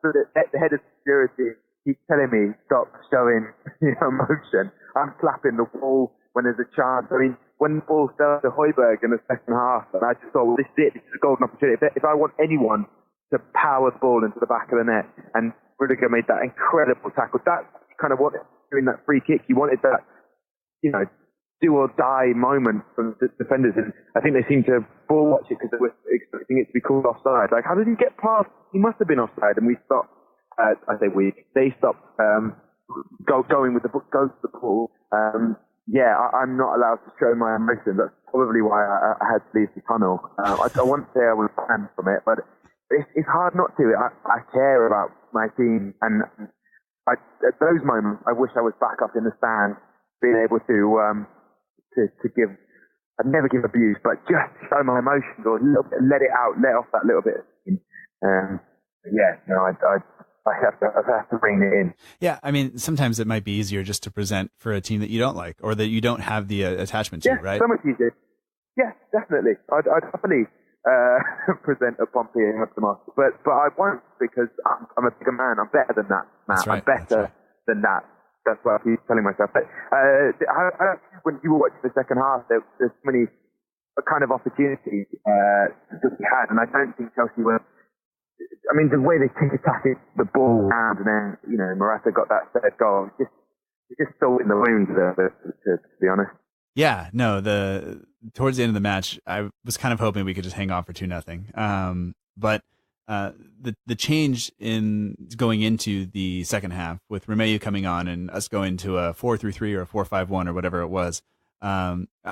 So the head of security keeps telling me stop showing emotion. I'm slapping the wall when there's a chance. I mean, when the ball fell to Højbjerg in the second half, and I just thought, well, this is it. This is a golden opportunity. If I want anyone to power the ball into the back of the net, and Rudiger made that incredible tackle, that's kind of what doing that free kick. You wanted that, do or die moment from the defenders, and I think they seemed to ball watch it because they were expecting it to be called offside. Like, how did he get past? He must have been offside, and we stopped. They stopped going with the go to the ball. I'm not allowed to show my emotion. That's probably why I had to leave the tunnel. I won't say I was banned from it, but it's hard not to. I care about my team, and at those moments, I wish I was back up in the stand, being able to give. I'd never give abuse, but just show my emotions or let it out, let off that little bit. I have to bring it in. Yeah, I mean, sometimes it might be easier just to present for a team that you don't like or that you don't have the attachment to, right? So much easier. Yeah, definitely. I'd happily present a Pompey and have them off, but I won't because I'm a bigger man. I'm better than that, Matt. That's right. I'm better than that. That's what I keep telling myself. But when you were watching the second half, there's so many kind of opportunities that we had, and I don't think Chelsea were. I mean, the way they attacking the ball around, and then Morata got that third goal. It's just still in the wound there, to be honest. Yeah, no. Towards the end of the match, I was kind of hoping we could just hang on for 2-0. But the change in going into the second half with Romeu coming on and us going to a 4-3-3 or a 4-5-1 or whatever it was,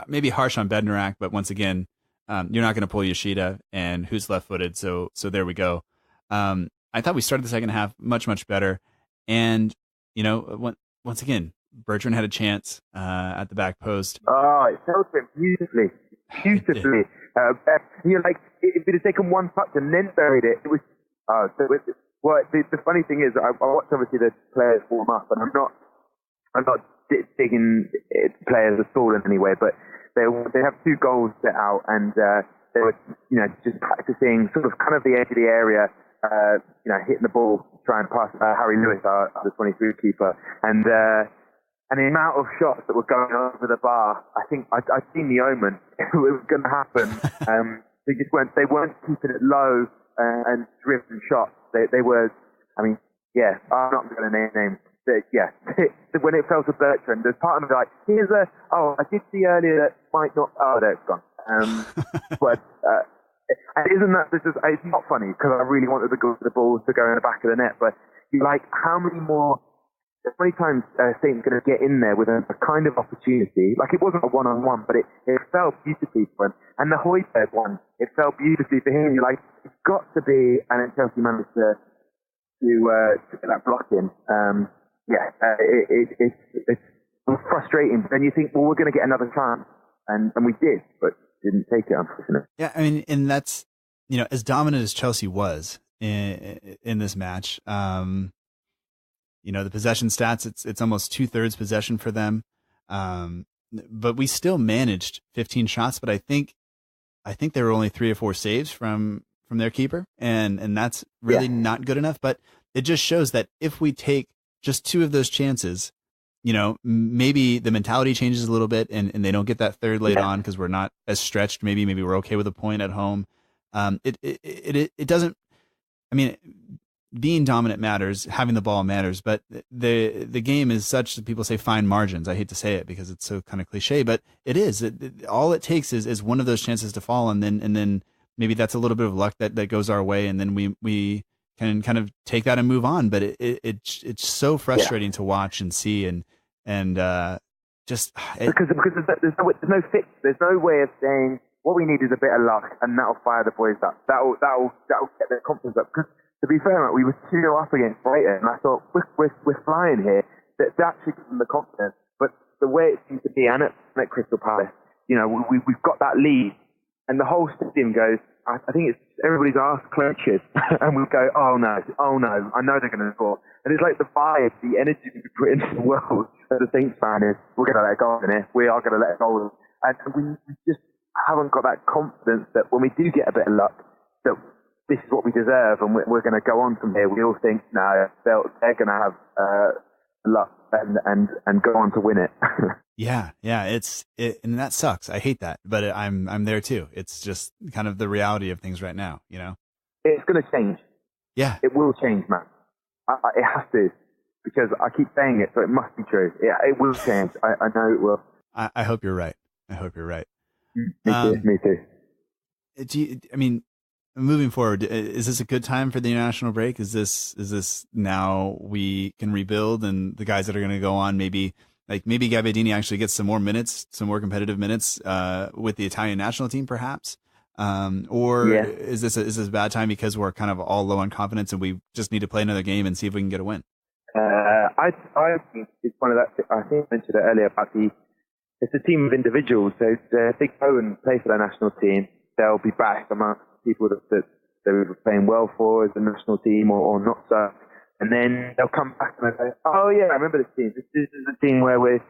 maybe harsh on Bednarak, but once again, you're not going to pull Yoshida, and who's left-footed, so there we go. I thought we started the second half much, much better, and once again, Bertrand had a chance at the back post. Oh, it fell to him beautifully. If it had taken one touch and then buried it, it was. The funny thing is, I watched obviously the players warm up, and I'm not digging players at all in any way, but they have 2 goals set out, and they were just practicing sort of kind of the edge of the area, hitting the ball, trying to pass Harry Lewis, our 23 keeper, and the amount of shots that were going over the bar, I think I'd seen the omen. It was going to happen. They weren't keeping it low and driven shots. They were. I mean, yeah, I'm not going to name names. Yeah, when it fell to Bertrand, there's part of me like, I did see earlier that might not. Oh, there it's gone. But isn't that it's not funny because I really wanted the ball to go in the back of the net. But how many times Saint's going to get in there with a kind of opportunity? Like, it wasn't a one-on-one, but it fell beautifully for him. And the Højbjerg one, it fell beautifully for him. You're like, it's got to be, and then Chelsea managed to get that block in. It's frustrating. But then you think, well, we're going to get another chance. And we did, but didn't take it, unfortunately. Yeah, I mean, and that's, as dominant as Chelsea was in this match, the possession stats, it's almost 2/3 possession for them. But we still managed 15 shots, but I think there were only 3 or 4 saves from their keeper, and that's really not good enough. But it just shows that if we take just 2 of those chances, maybe the mentality changes a little bit, and they don't get that third late on because we're not as stretched. Maybe we're okay with a point at home. It doesn't. I mean, being dominant matters, having the ball matters, but the game is such that people say fine margins. I hate to say it because it's so kind of cliche, but it is. All it takes is one of those chances to fall, and then maybe that's a little bit of luck that goes our way, and then we can kind of take that and move on. But it's so frustrating to watch and see, and because there's no fix. There's no way of saying what we need is a bit of luck, and that'll fire the boys up. That'll get their confidence up. Because to be fair, we were 2-0 up against Brighton, and I thought we're flying here. That should give them the confidence. But the way it seems to be, and at Crystal Palace, we've got that lead, and the whole stadium goes. I think it's everybody's arse clenches, and we go, oh no, I know they're going to score. And it's like the vibe, the energy we put into the world as a Saints fan is, we're going to let it go in here. We are going to let it go. And we just haven't got that confidence that when we do get a bit of luck, that this is what we deserve, and we're going to go on from here. We all think, no, they're going to have luck and go on to win it. Yeah, and that sucks. I hate that, but I'm there too. It's just kind of the reality of things right now, It's going to change. Yeah, it will change, man. It has to, because I keep saying it, so it must be true. Yeah, it will change. I know it will. I hope you're right. Me too. I mean, moving forward, is this a good time for the international break? Is this now we can rebuild, and the guys that are going to go on, maybe Gabbiadini actually gets some more minutes, some more competitive minutes with the Italian national team, perhaps? Or is this a bad time because we're kind of all low on confidence and we just need to play another game and see if we can get a win? I think it's one of that. I think I mentioned it earlier about it's a team of individuals. So if they go and play for their national team, they'll be back amongst people that they were playing well for as a national team or not so. And then they'll come back and they'll say, oh yeah, I remember this team. This is a team where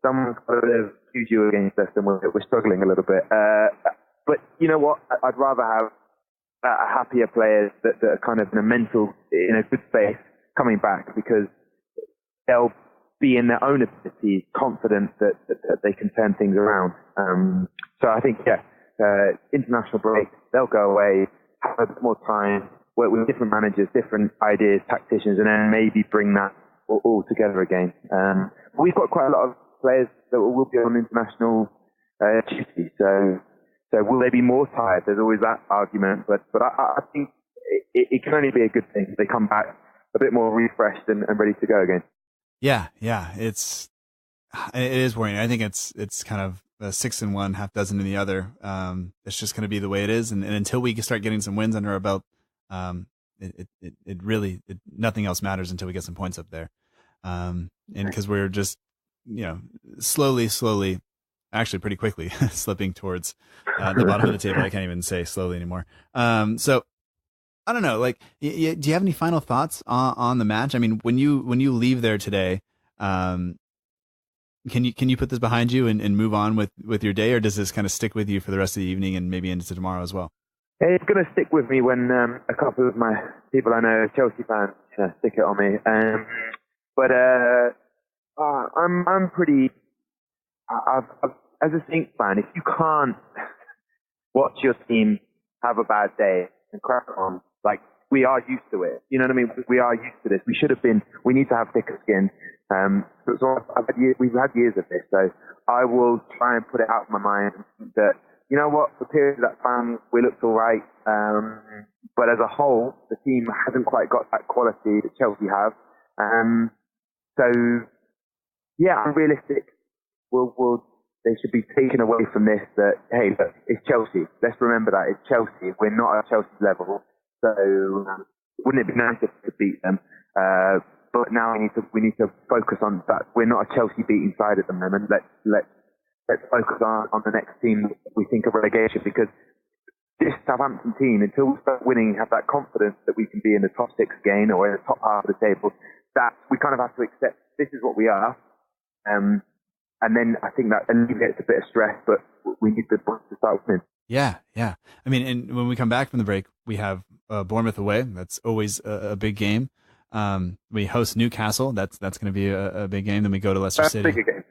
someone's got a bit of juju against us and we're struggling a little bit. But you know what? I'd rather have happier players that are kind of in a good space coming back, because they'll be in their own ability, confident that they can turn things around. So I think, international break, they'll go away, have a bit more time, work with different managers, different ideas, tacticians, and then maybe bring that all together again. We've got quite a lot of players that will be on international duty, so will they be more tired? There's always that argument, but I think it can only be a good thing if they come back a bit more refreshed and ready to go again. Yeah, it is worrying. I think it's kind of a 6 in one, half dozen in the other. It's just going to be the way it is, and until we start getting some wins under our belt, it really nothing else matters until we get some points up there. And because we're just slowly, actually pretty quickly slipping towards the bottom of the table. I can't even say slowly anymore. So I don't know. Like, do you have any final thoughts on the match? I mean, when you leave there today, can you put this behind you and move on with your day, or does this kind of stick with you for the rest of the evening and maybe into tomorrow as well? It's going to stick with me when a couple of my people I know, Chelsea fans, stick it on me. But I'm pretty. As a Saints fan, if you can't watch your team have a bad day and crack on, like, we are used to it. You know what I mean? We are used to this. We need to have thicker skin. So we've had years of this, so I will try and put it out of my mind that, you know what, for periods of that time, we looked all right. But as a whole, the team hasn't quite got that quality that Chelsea have. So, yeah, I'm realistic. They should be taken away from this that, hey, look, it's Chelsea. Let's remember that. It's Chelsea. We're not at Chelsea's level. So wouldn't it be nice if we could beat them? But now we need to focus on that. We're not a Chelsea beating side at the moment. Let's focus on the next team we think of relegation, because this Southampton team, until we start winning, have that confidence that we can be in the top 6 again or in the top half of the table, that we kind of have to accept this is what we are. And then I think that alleviates a bit of stress, but we need the points to start winning. Yeah. I mean, and when we come back from the break, we have Bournemouth away. That's always a big game. We host Newcastle. That's going to be a big game. Then we go to Leicester City. That's a bigger game.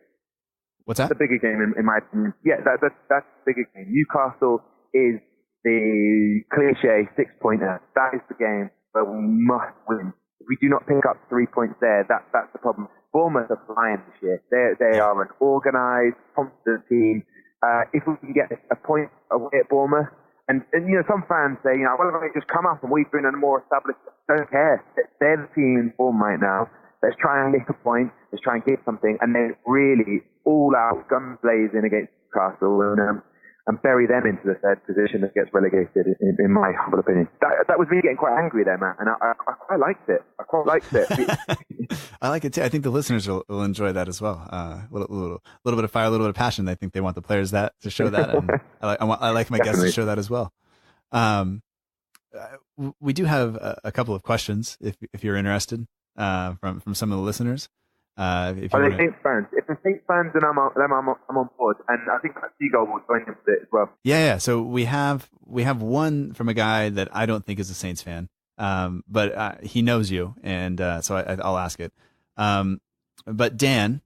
What's that? That's a bigger game in my opinion. Yeah, that's a bigger game. Newcastle is the cliche 6-pointer. That is the game where we must win. If we do not pick up 3 points there, that's the problem. Bournemouth are flying this year. They are an organised, confident team. If we can get a point away at Bournemouth, and some fans say, well, if they just come up and we've been in a more established, don't care. They're the team in form right now. Let's try and make a point. Let's try and get something, and then really all out, guns blazing against Newcastle and bury them into the third position that gets relegated, in my humble opinion. That was me getting quite angry there, Matt, and I quite liked it. I quite liked it. I like it too. I think the listeners will enjoy that as well. A little bit of fire, a little bit of passion. I think they want the players to show that, and I like my guests to show that as well. We do have a couple of questions if you're interested from some of the listeners. Are they Saints fans? If they're Saints fans, then I'm on board, and I think Seagull will join in with it as well. Yeah. So we have one from a guy that I don't think is a Saints fan, but he knows you, and so I'll ask it. But Dan,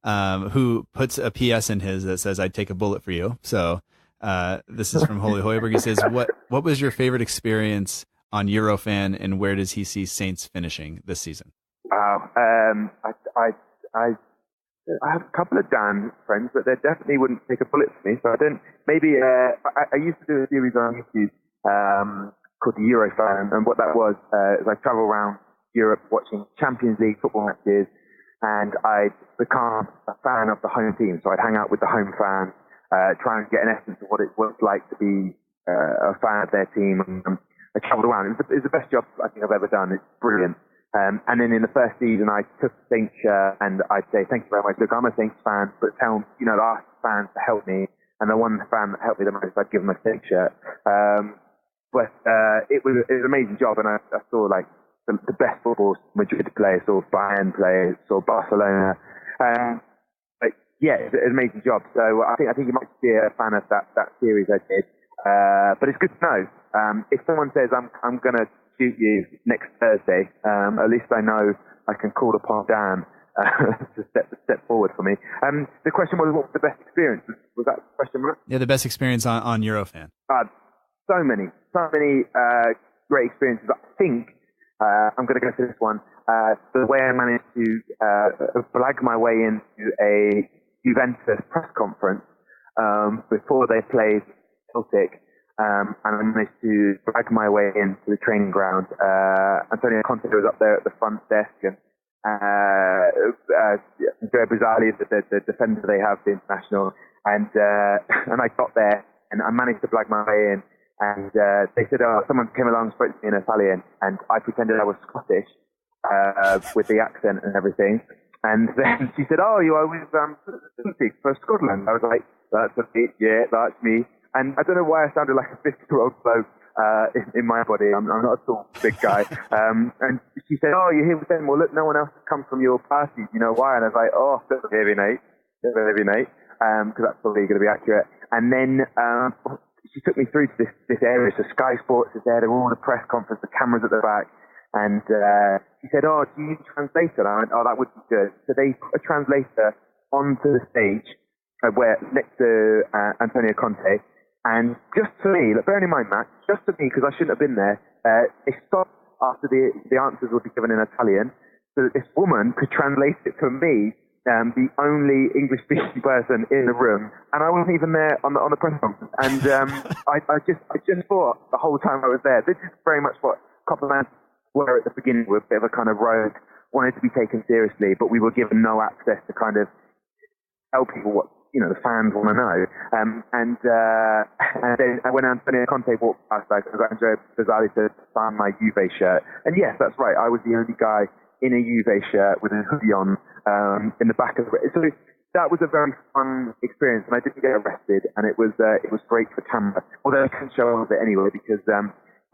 who puts a PS in his that says, "I'd take a bullet for you." So this is from Holy Hoiberg. He says, "What was your favorite experience on Eurofan, and where does he see Saints finishing this season?" I have a couple of Dan friends, but they definitely wouldn't take a bullet for me. So I don't. Maybe I used to do a series on YouTube called the Eurofan, and what that was is I travel around Europe watching Champions League football matches, and I'd become a fan of the home team. So I'd hang out with the home fans, try and get an essence of what it's like to be a fan of their team. I travelled around. It was the best job I think I've ever done. It's brilliant. And then in the first season, I took a Saints shirt and I'd say, thank you very much. Look, I'm a Saints fan, but ask fans to help me. And the one fan that helped me the most, I'd give them a Saints shirt. But it was an amazing job, and I saw like the best football Madrid play, saw Bayern play, saw Barcelona. It's an amazing job. So I think you might be a fan of that series I did. But it's good to know. If someone says I'm going to shoot you next Thursday, at least I know I can call upon Dan to step forward for me. The question was, what was the best experience? Was that the question, right? Yeah, the best experience on Eurofan. So many great experiences. I think I'm going to go to this one. The way I managed to blag my way into a Juventus press conference before they played Celtic, and I managed to drag my way into the training ground. Antonio Conte was up there at the front desk, and Andrea Brazali, the defender they have, the international, and I got there and I managed to blag my way in, and they said, someone came along and spoke to me in Italian, and I pretended I was Scottish with the accent and everything. And then she said, you are with for Scotland. I was like, that's me, yeah, that's me. And I don't know why I sounded like a 50-year-old bloke in my body. I'm not a tall, big guy. And she said, you're here with them. Well, look, no one else has come from your party. You know why? And I was like, don't heavy, mate. Because that's probably going to be accurate. And then she took me through to this area. So Sky Sports is there. There were all the press conference, the cameras at the back. And she said, do you need a translator? And I went, that would be good. So they put a translator onto the stage where next to Antonio Conte. And just for me, bearing in mind, Matt, just for me, because I shouldn't have been there, they stopped after the answers would be given in Italian, so that this woman could translate it for me, the only English-speaking person in the room, and I wasn't even there on the press conference. And I just thought the whole time I was there, this is very much what Copeland were at the beginning, with a bit of a kind of rogue, wanted to be taken seriously, but we were given no access to kind of tell people what the fans want to know. And then when Antonio Conte walked past, I got Andrea Brazali to sign my Juve shirt. And yes, that's right. I was the only guy in a Juve shirt with a hoodie on in the back of it. So that was a very fun experience, and I didn't get arrested, and it was great for camera. Although I couldn't show all of it anyway because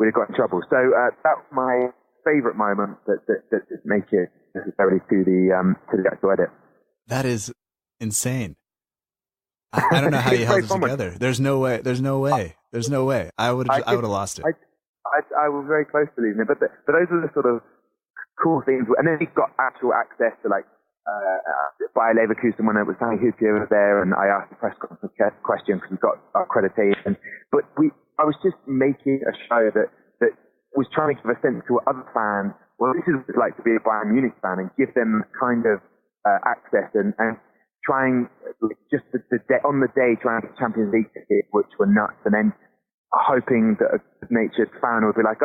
we'd have got in trouble. So that was my favourite moment that didn't make it necessarily to the actual edit. That is insane. I don't know how you held it together. There's no way. I would have lost it. I was very close to losing it, but those are the sort of cool things. And then you've got actual access to Bayer Leverkusen when it was Danny Hoopier was there, and I asked the press conference question because we got accreditation. But I was just making a show that was trying to give a sense to other fans. Well, this is what it's like to be a Bayern Munich fan, and give them kind of access and trying just on the day trying to get Champions League tickets, which were nuts, and then hoping that a good-natured fan would be like,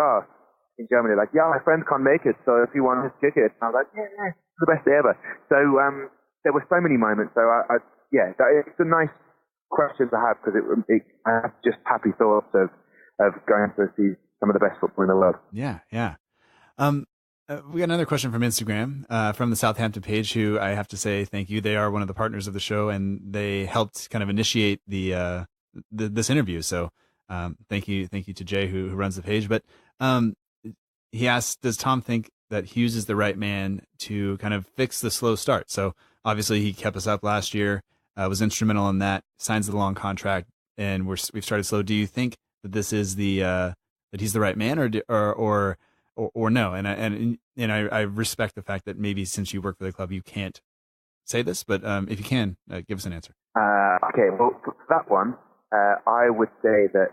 in Germany, my friend can't make it, so if you want his ticket, and I was like, yeah, it's the best day ever. So there were so many moments. So it's a nice question to have, because I have just happy thoughts of going to see some of the best football in the world. Yeah. We got another question from Instagram, from the Southampton page, who I have to say thank you. They are one of the partners of the show, and they helped kind of initiate this interview. So thank you to Jay who runs the page. But he asked, does Tom think that Hughes is the right man to kind of fix the slow start? So obviously he kept us up last year, was instrumental in that, signs the long contract, and we've started slow. Do you think that this is that he's the right man, or no? And I respect the fact that maybe since you work for the club, you can't say this, but if you can, give us an answer. Okay, well, for that one, I would say that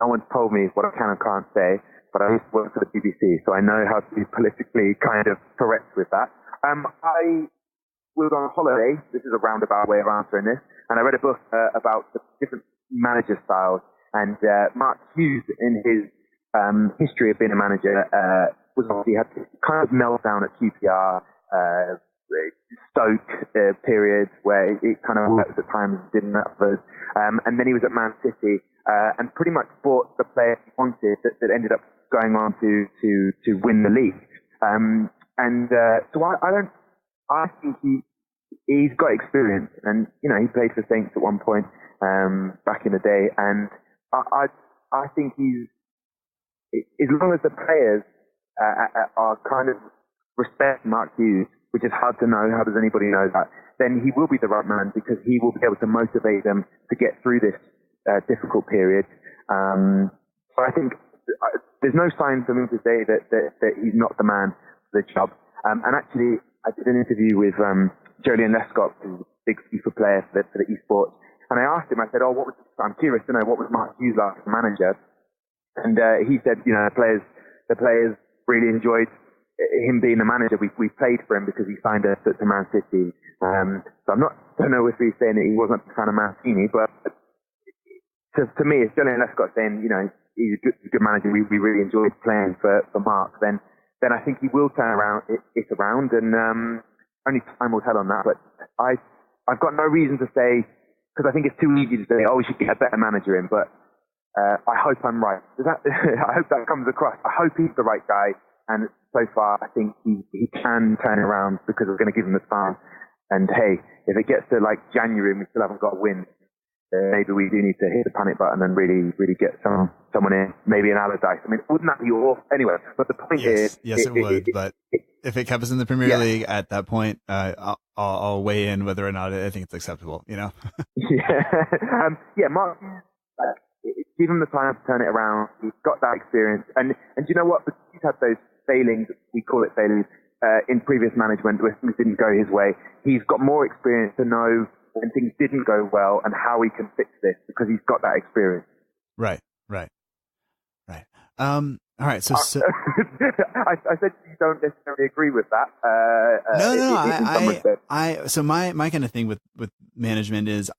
no one's told me what I can and can't say, but I used to work for the BBC, so I know how to be politically kind of correct with that. I was on holiday. This is a roundabout way of answering this, and I read a book about the different manager styles, and Mark Hughes, in his history of being a manager, was obviously had this kind of meltdown at QPR, Stoke periods where it kind of worked at times, didn't at others. And then he was at Man City and pretty much bought the player he wanted that ended up going on to win the league. So I think he's got experience, and he played for Saints at one point back in the day, and I think he's, as long as the players are kind of respect Mark Hughes, which is hard to know, how does anybody know that, then he will be the right man, because he will be able to motivate them to get through this difficult period. So I think there's no sign for me to say that he's not the man for the job. And actually, I did an interview with Jolien Lescott, who's a big FIFA player for the esports, and I asked him, I said, I'm curious to know, what was Mark Hughes like as a manager? And he said, the players really enjoyed him being the manager. We played for him because he signed us to Man City. So don't know if he's saying that he wasn't a fan of Mancini, but to me, it's Jolien Lescott saying, he's a good manager. We really enjoyed playing for Mark. Then I think he will turn it around, and only time will tell on that. But I've got no reason to say, because I think it's too easy to say, we should get a better manager in. But I hope I'm right. I hope that comes across. I hope he's the right guy. And so far, I think he can turn it around, because we're going to give him the time. And hey, if it gets to like January and we still haven't got a win, maybe we do need to hit the panic button and really get someone in, maybe an Allardyce. I mean, wouldn't that be awful? Anyway, but the point is... Yes, it would. But if it kept us in the Premier League at that point, I'll weigh in whether or not I think it's acceptable, Yeah, Mark, give him the time to turn it around. He's got that experience. And you know what? Because he's had those failings, we call it failings, in previous management where things didn't go his way. He's got more experience to know when things didn't go well and how he can fix this, because he's got that experience. Right. All right. So I said you don't necessarily agree with that. No. So my kind of thing with management is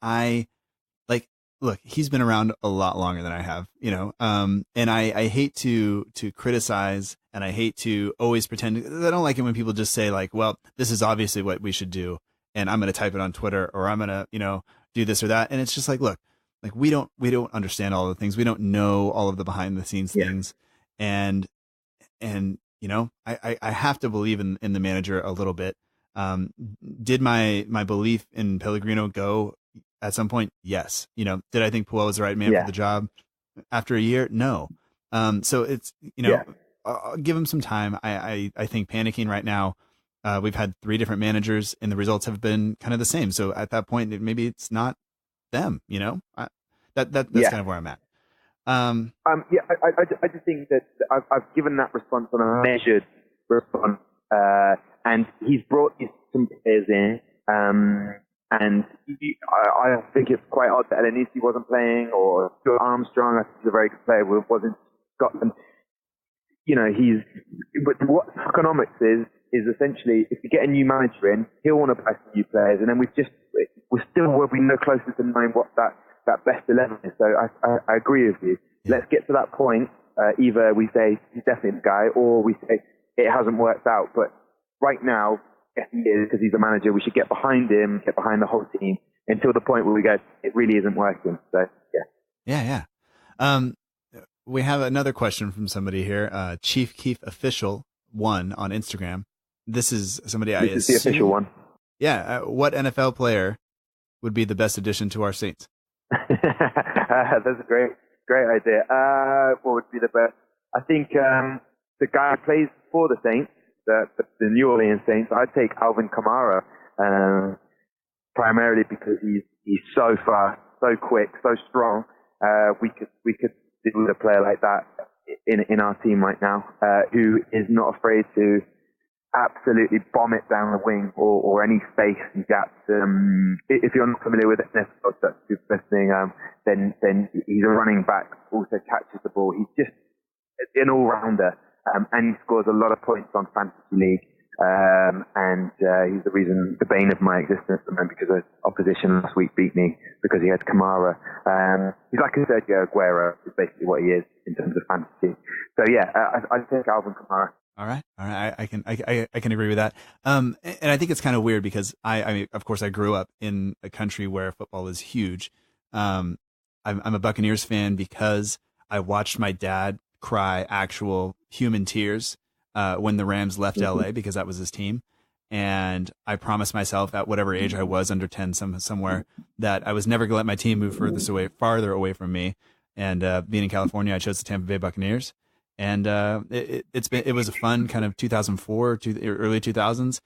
look, he's been around a lot longer than I have, and I hate to criticize, and I hate to always pretend. I don't like it when people just say like, well, this is obviously what we should do, and I'm going to type it on Twitter, or I'm going to, do this or that. And it's just like, look, like we don't understand all the things. We don't know all of the behind the scenes things. And I have to believe in the manager a little bit. Did my belief in Pellegrino go at some point? Yes. Did I think Puel was the right man for the job after a year? No. So it's, I'll give him some time. I think panicking right now, we've had 3 different managers and the results have been kind of the same. So at that point, maybe it's not them, that's kind of where I'm at. I just think that I've given that response on a measured response, and he's brought some players in, and I think it's quite odd that Elenisi wasn't playing, or Stuart Armstrong. I think he's a very good player, was in Scotland. But what economics is essentially, if you get a new manager in, he'll want to buy some new players, and then we're still where we know closer to knowing what that best 11 is. So I agree with you. Yeah. Let's get to that point. Either we say he's definitely the guy, or we say it hasn't worked out. But right now, yes, he is, because he's a manager. We should get behind him, get behind the whole team, until the point where we go, it really isn't working. So yeah. We have another question from somebody here. Chief Keef Official 1 on Instagram. This is somebody I assume. This is the official one. Yeah. What NFL player would be the best addition to our Saints? That's a great idea. What would be the best? I think the guy who plays for the Saints, the New Orleans Saints, I'd take Alvin Kamara, primarily because he's so fast, so quick, so strong. We could do with a player like that in our team right now, who is not afraid to absolutely bomb it down the wing or any space and gaps. If you're not familiar with NFL, then he's a running back, also catches the ball. He's just an all-rounder, and he scores a lot of points on Fantasy League. And he's the bane of my existence, because the opposition last week beat me because he had Kamara. He's like a Sergio Aguero, is basically what he is in terms of fantasy. So yeah, I'd take Alvin Kamara. All right. I can agree with that. And I think it's kind of weird because I mean, of course, I grew up in a country where football is huge. I'm a Buccaneers fan because I watched my dad cry actual human tears when the Rams left LA because that was his team. And I promised myself at whatever age I was, under 10 somewhere, that I was never going to let my team move farther away from me. And being in California, I chose the Tampa Bay Buccaneers. And it was a fun kind of 2004 to early 2000s.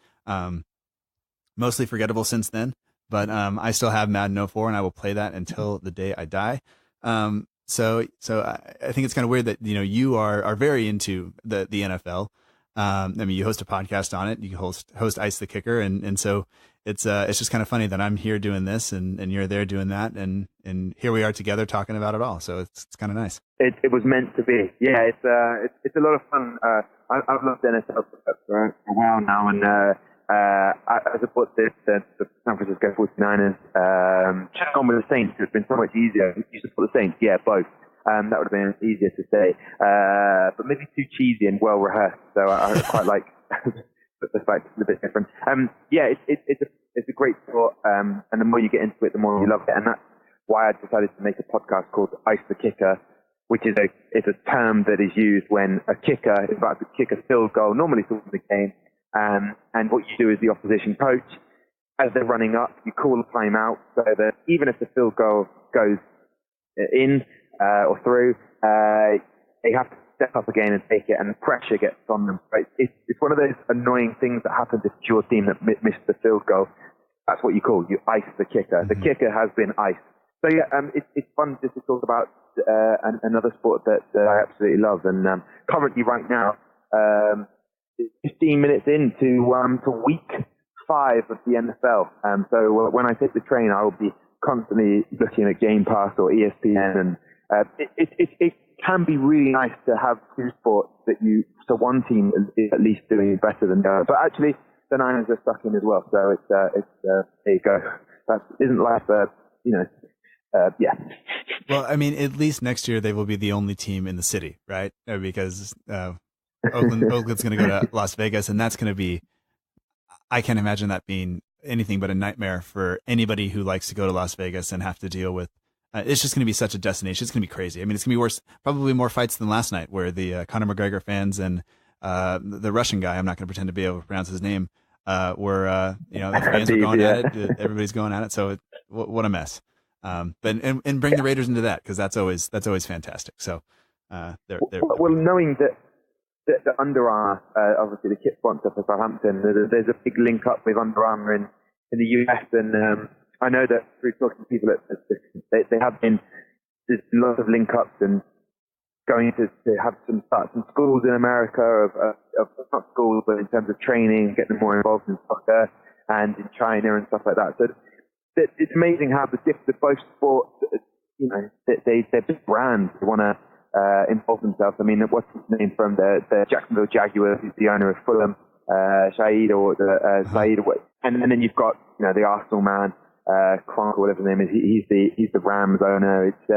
Mostly forgettable since then, but I still have Madden 04, and I will play that until the day I die. So I think it's kind of weird that you are very into the NFL. I mean, you host a podcast on it. You host Ice the Kicker, and so it's just kind of funny that I'm here doing this and you're there doing that, and here we are together talking about it all. So it's kind of nice. It was meant to be. Yeah, it's a lot of fun. I've loved NFL for a while now, and I support the San Francisco 49ers. Should have gone with the Saints. It would have been so much easier. You support the Saints? Yeah, both. That would have been easier to say, but maybe too cheesy and well rehearsed. So I quite like the fact it's a bit different. Yeah, it's a great sport, and the more you get into it, the more you love it, and that's why I decided to make a podcast called Ice the Kicker, which is a term that is used when a kicker is about to kick a field goal, normally towards the game, and what you do is the opposition coach, as they're running up, you call a timeout so that even if the field goal goes in or through, they have to step up again and take it, and the pressure gets on them. It's one of those annoying things that happens if it's your team that missed the field goal. That's what you ice the kicker. Mm-hmm. The kicker has been iced. So yeah, it's fun just to talk about another sport that I absolutely love. And currently, right now, 15 minutes into week 5 of the NFL. So when I take the train, I will be constantly looking at Game Pass or ESPN, and it can be really nice to have two sports so one team is at least doing better than the other. But actually, the Niners are stuck in as well. So it's there you go. That isn't life, yeah. Well, I mean, at least next year they will be the only team in the city, right? Because Oakland's going to go to Las Vegas, and that's going to be, I can't imagine that being anything but a nightmare for anybody who likes to go to Las Vegas and have to deal with. It's just going to be such a destination. It's going to be crazy. I mean, it's going to be worse, probably more fights than last night, where the Conor McGregor fans and the Russian guy, I'm not going to pretend to be able to pronounce his name, the fans are going at it. Everybody's going at it. So what a mess. But bring the Raiders into that, because that's always fantastic. So well, knowing that Under Armour, obviously the kit sponsor for Southampton, there's a big link up with Under Armour in the US, and I know that through talking to people they have been, there's lots of link ups and going to have start some schools in America of not schools, but in terms of training, getting them more involved in soccer and in China and stuff like that. So it's amazing how the both sports, they're big brands. They want to involve themselves. I mean, what's his name from the Jacksonville Jaguars, who's the owner of Fulham, Saeed, and then you've got the Arsenal man, Kronk, or whatever his name is. He's the Rams owner. It's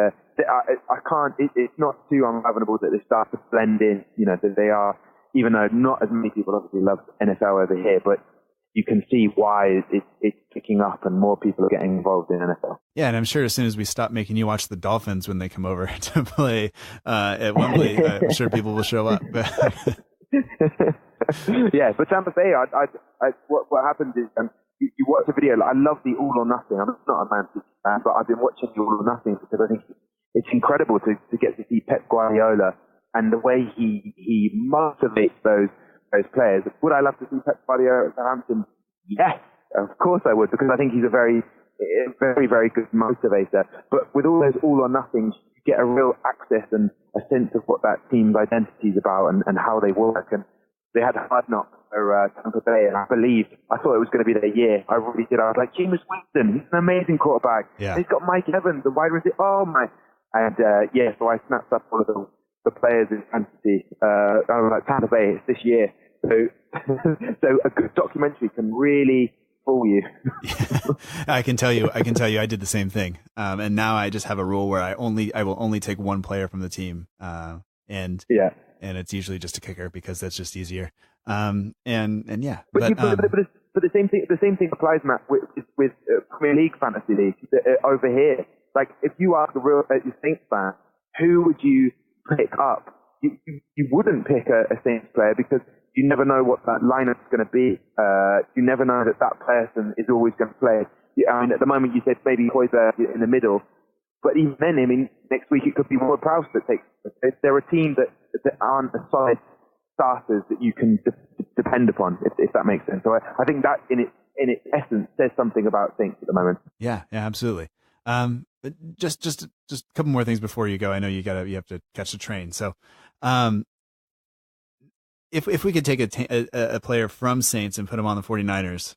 not too unfathomable that they start to blend in. That they are, even though not as many people obviously love NFL over here, but you can see why it's picking up and more people are getting involved in NFL. Yeah, and I'm sure as soon as we stop making you watch the Dolphins when they come over to play at Wembley, I'm sure people will show up. Yeah, but Tampa Bay, what happens is you watch a video. I love the All or Nothing. I'm not a Man City fan, but I've been watching the All or Nothing because I think it's incredible to get to see Pep Guardiola and the way he motivates those players. Would I love to see Pep Guardiola at Southampton? Yes, of course I would, because I think he's a very, very, very good motivator. But with all those All or Nothings, you get a real access and a sense of what that team's identity is about and how they work. And they had a hard knock for Tampa Bay, and I thought it was going to be their year. I really did. I was like, Jameis Winston, he's an amazing quarterback. Yeah. He's got Mike Evans, the wide receiver. Oh my! And so I snapped up all of the players in fantasy. I was like, Tampa Bay, it's this year. So a good documentary can really fool you. I can tell you, I did the same thing. And now I just have a rule where I will only take one player from the team. And and it's usually just a kicker because that's just easier. And yeah, but the same thing applies, Matt, with Premier League fantasy leagues over here. Like, if you ask your Saints fan, who would you pick up? You wouldn't pick a Saints player because you never know what that lineup's going to be. You never know that person is always going to play. I mean, at the moment you said maybe Hoiberg in the middle, but even then, I mean, next week it could be Ward Prowse that takes. They're a team that aren't a solid starters that you can depend upon, if that makes sense. So I think that in its essence says something about Saints at the moment. Yeah, absolutely. But just a couple more things before you go. I know you have to catch the train. So, if we could take a player from Saints and put him on the 49ers,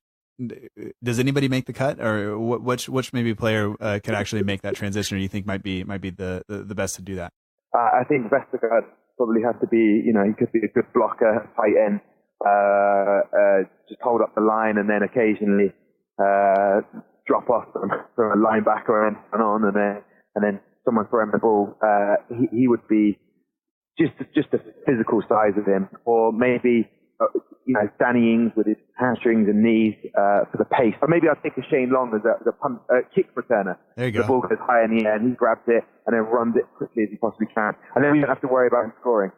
does anybody make the cut, or which maybe player could actually make that transition, or you think might be the best to do that? I think Vestergaard probably has to be. He could be a good blocker, tight end, just hold up the line, and then occasionally drop off from a linebacker and on, and then someone throw him the ball. He would be just the physical size of him, or maybe Danny Ings with his hamstrings and knees for the pace. Or maybe I'd take a Shane Long as a kick returner. There you go. The ball goes high in the air and he grabs it and then runs it quickly as he possibly can, and then we don't have to worry about him scoring.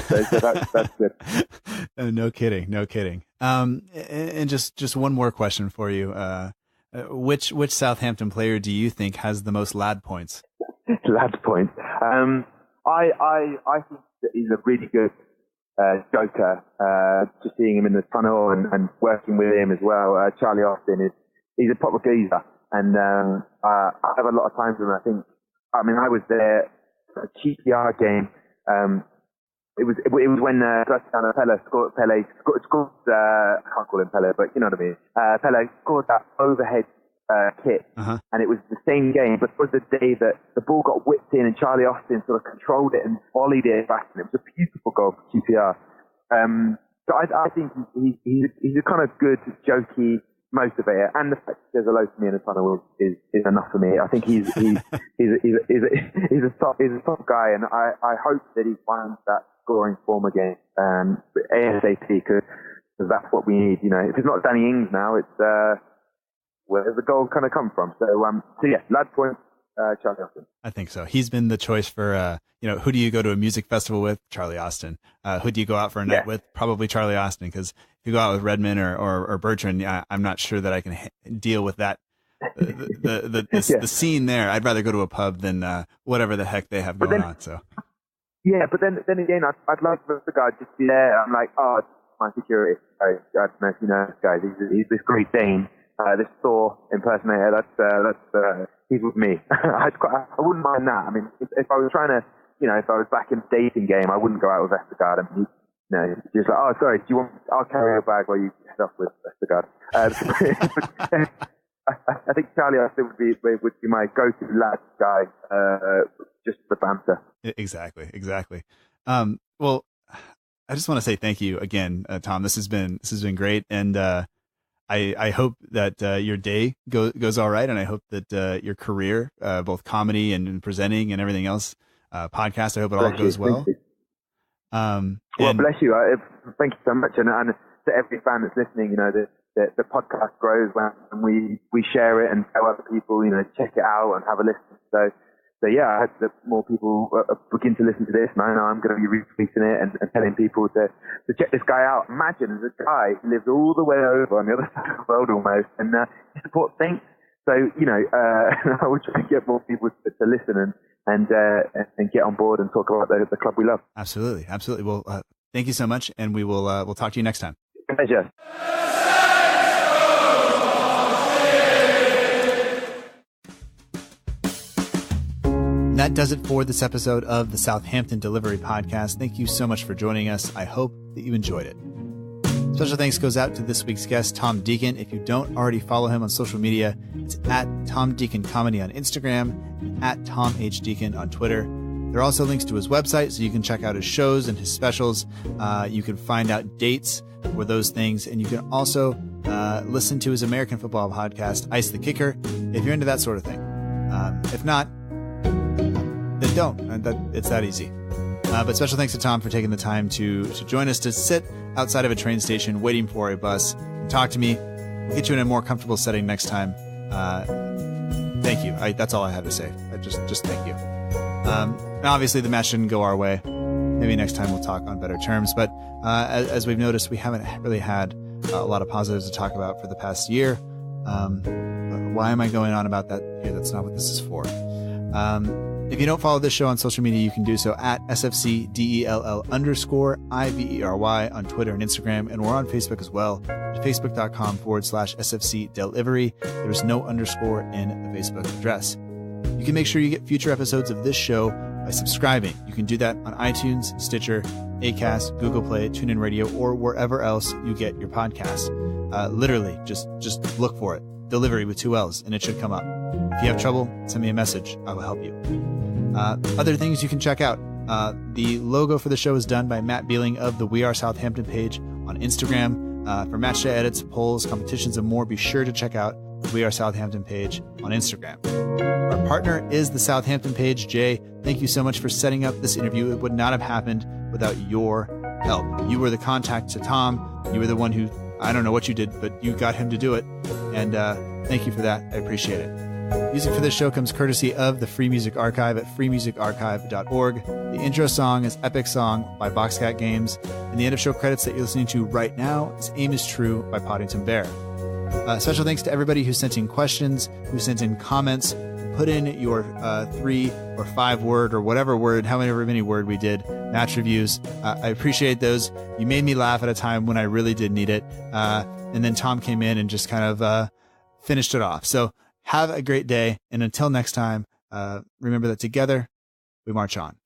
So that's good. No kidding. And just one more question for you. Which Southampton player do you think has the most lad points? Lad points. I think that he's a really good joker. Just seeing him in the tunnel and working with him as well. Charlie Austin he's a proper geezer, and I have a lot of times when I was there at a QPR game. It was when Pele scored. I can't call him Pele, but you know what I mean. Pele scored that overhead kick, and it was the same game, but it was the day that the ball got whipped in and Charlie Austin sort of controlled it and volleyed it back, and it was a beautiful goal for QPR. So I think he's a kind of good, jokey motivator, and the fact that there's a low to me in the tunnel is enough for me. I think he's a top guy, and I hope that he finds that scoring form again, ASAP, because that's what we need. If it's not Danny Ings now, it's where does the goal kind of come from? So yeah, lad point, Charlie Austin. I think so. He's been the choice for, who do you go to a music festival with? Charlie Austin. Who do you go out for a night with? Probably Charlie Austin, because if you go out with Redmond or Bertrand, I'm not sure that I can deal with that. The scene there. I'd rather go to a pub than whatever the heck they have going on. So. Yeah, but then again, I'd like the guy just be there. I'm like, oh, my security. I don't know if you know this guy. He's this Great Dane. This Thor impersonator, that's he's with me. I wouldn't mind that. I mean, if I was trying to, if I was back in the dating game, I wouldn't go out with Vestergaard. I mean, just like, oh, sorry, do you want? I'll carry your bag while you head off with Vestergaard. I think Charlie Austin would be my go-to lad guy, just for banter. Exactly. Well, I just want to say thank you again, Tom. This has been great, and I hope that your day goes all right, and I hope that your career, both comedy and presenting and everything else, podcast, I hope it all goes well. Bless you. Thank you so much, and to every fan that's listening, the podcast grows when we share it and tell other people, check it out and have a listen. So yeah, I hope that more people begin to listen to this. And I know I'm going to be retweeting it and telling people to check this guy out. Imagine there's a guy who lives all the way over on the other side of the world almost, and he supports Saints. So I would try to get more people to listen and get on board and talk about the club we love. Absolutely. Well, thank you so much, and we'll talk to you next time. Pleasure. That does it for this episode of the Southampton Delivery Podcast. Thank you so much for joining us. I hope that you enjoyed it. Special thanks goes out to this week's guest, Tom Deacon. If you don't already follow him on social media, it's at Tom Deacon Comedy on Instagram and at Tom H. Deacon on Twitter. There are also links to his website, so you can check out his shows and his specials. You can find out dates for those things, and you can also listen to his American football podcast, Ice the Kicker, if you're into that sort of thing. If not, then don't. It's that easy. But special thanks to Tom for taking the time to join us, to sit outside of a train station waiting for a bus and talk to me. We'll get you in a more comfortable setting next time. Thank you. That's all I have to say. Just thank you. And obviously, the match didn't go our way. Maybe next time we'll talk on better terms. But as we've noticed, we haven't really had a lot of positives to talk about for the past year. Why am I going on about that here? That's not what this is for. If you don't follow this show on social media, you can do so at SFCDELL_IVERY on Twitter and Instagram. And we're on Facebook as well, at facebook.com/SFCDelivery. There's no underscore in the Facebook address. You can make sure you get future episodes of this show by subscribing. You can do that on iTunes, Stitcher, Acast, Google Play, TuneIn Radio, or wherever else you get your podcasts. Literally, just look for it. Delivery with 2 L's, and it should come up. If you have trouble, send me a message. I will help you. Other things you can check out. The logo for the show is done by Matt Beeling of the We Are Southampton page on Instagram. For matchday edits, polls, competitions, and more, be sure to check out the We Are Southampton page on Instagram. Our partner is the Southampton page. Jay, thank you so much for setting up this interview. It would not have happened without your help. You were the contact to Tom. You were the one who, I don't know what you did, but you got him to do it. And thank you for that. I appreciate it. Music for this show comes courtesy of the Free Music Archive at freemusicarchive.org. The intro song is Epic Song by Boxcat Games. And the end of show credits that you're listening to right now is Aim is True by Poddington Bear. Special thanks to everybody who sent in questions, who sent in comments, put in your 3 or 5 word or whatever word, however many word we did, match reviews. I appreciate those. You made me laugh at a time when I really did need it. And then Tom came in and just kind of finished it off. So have a great day. And until next time, remember that together we march on.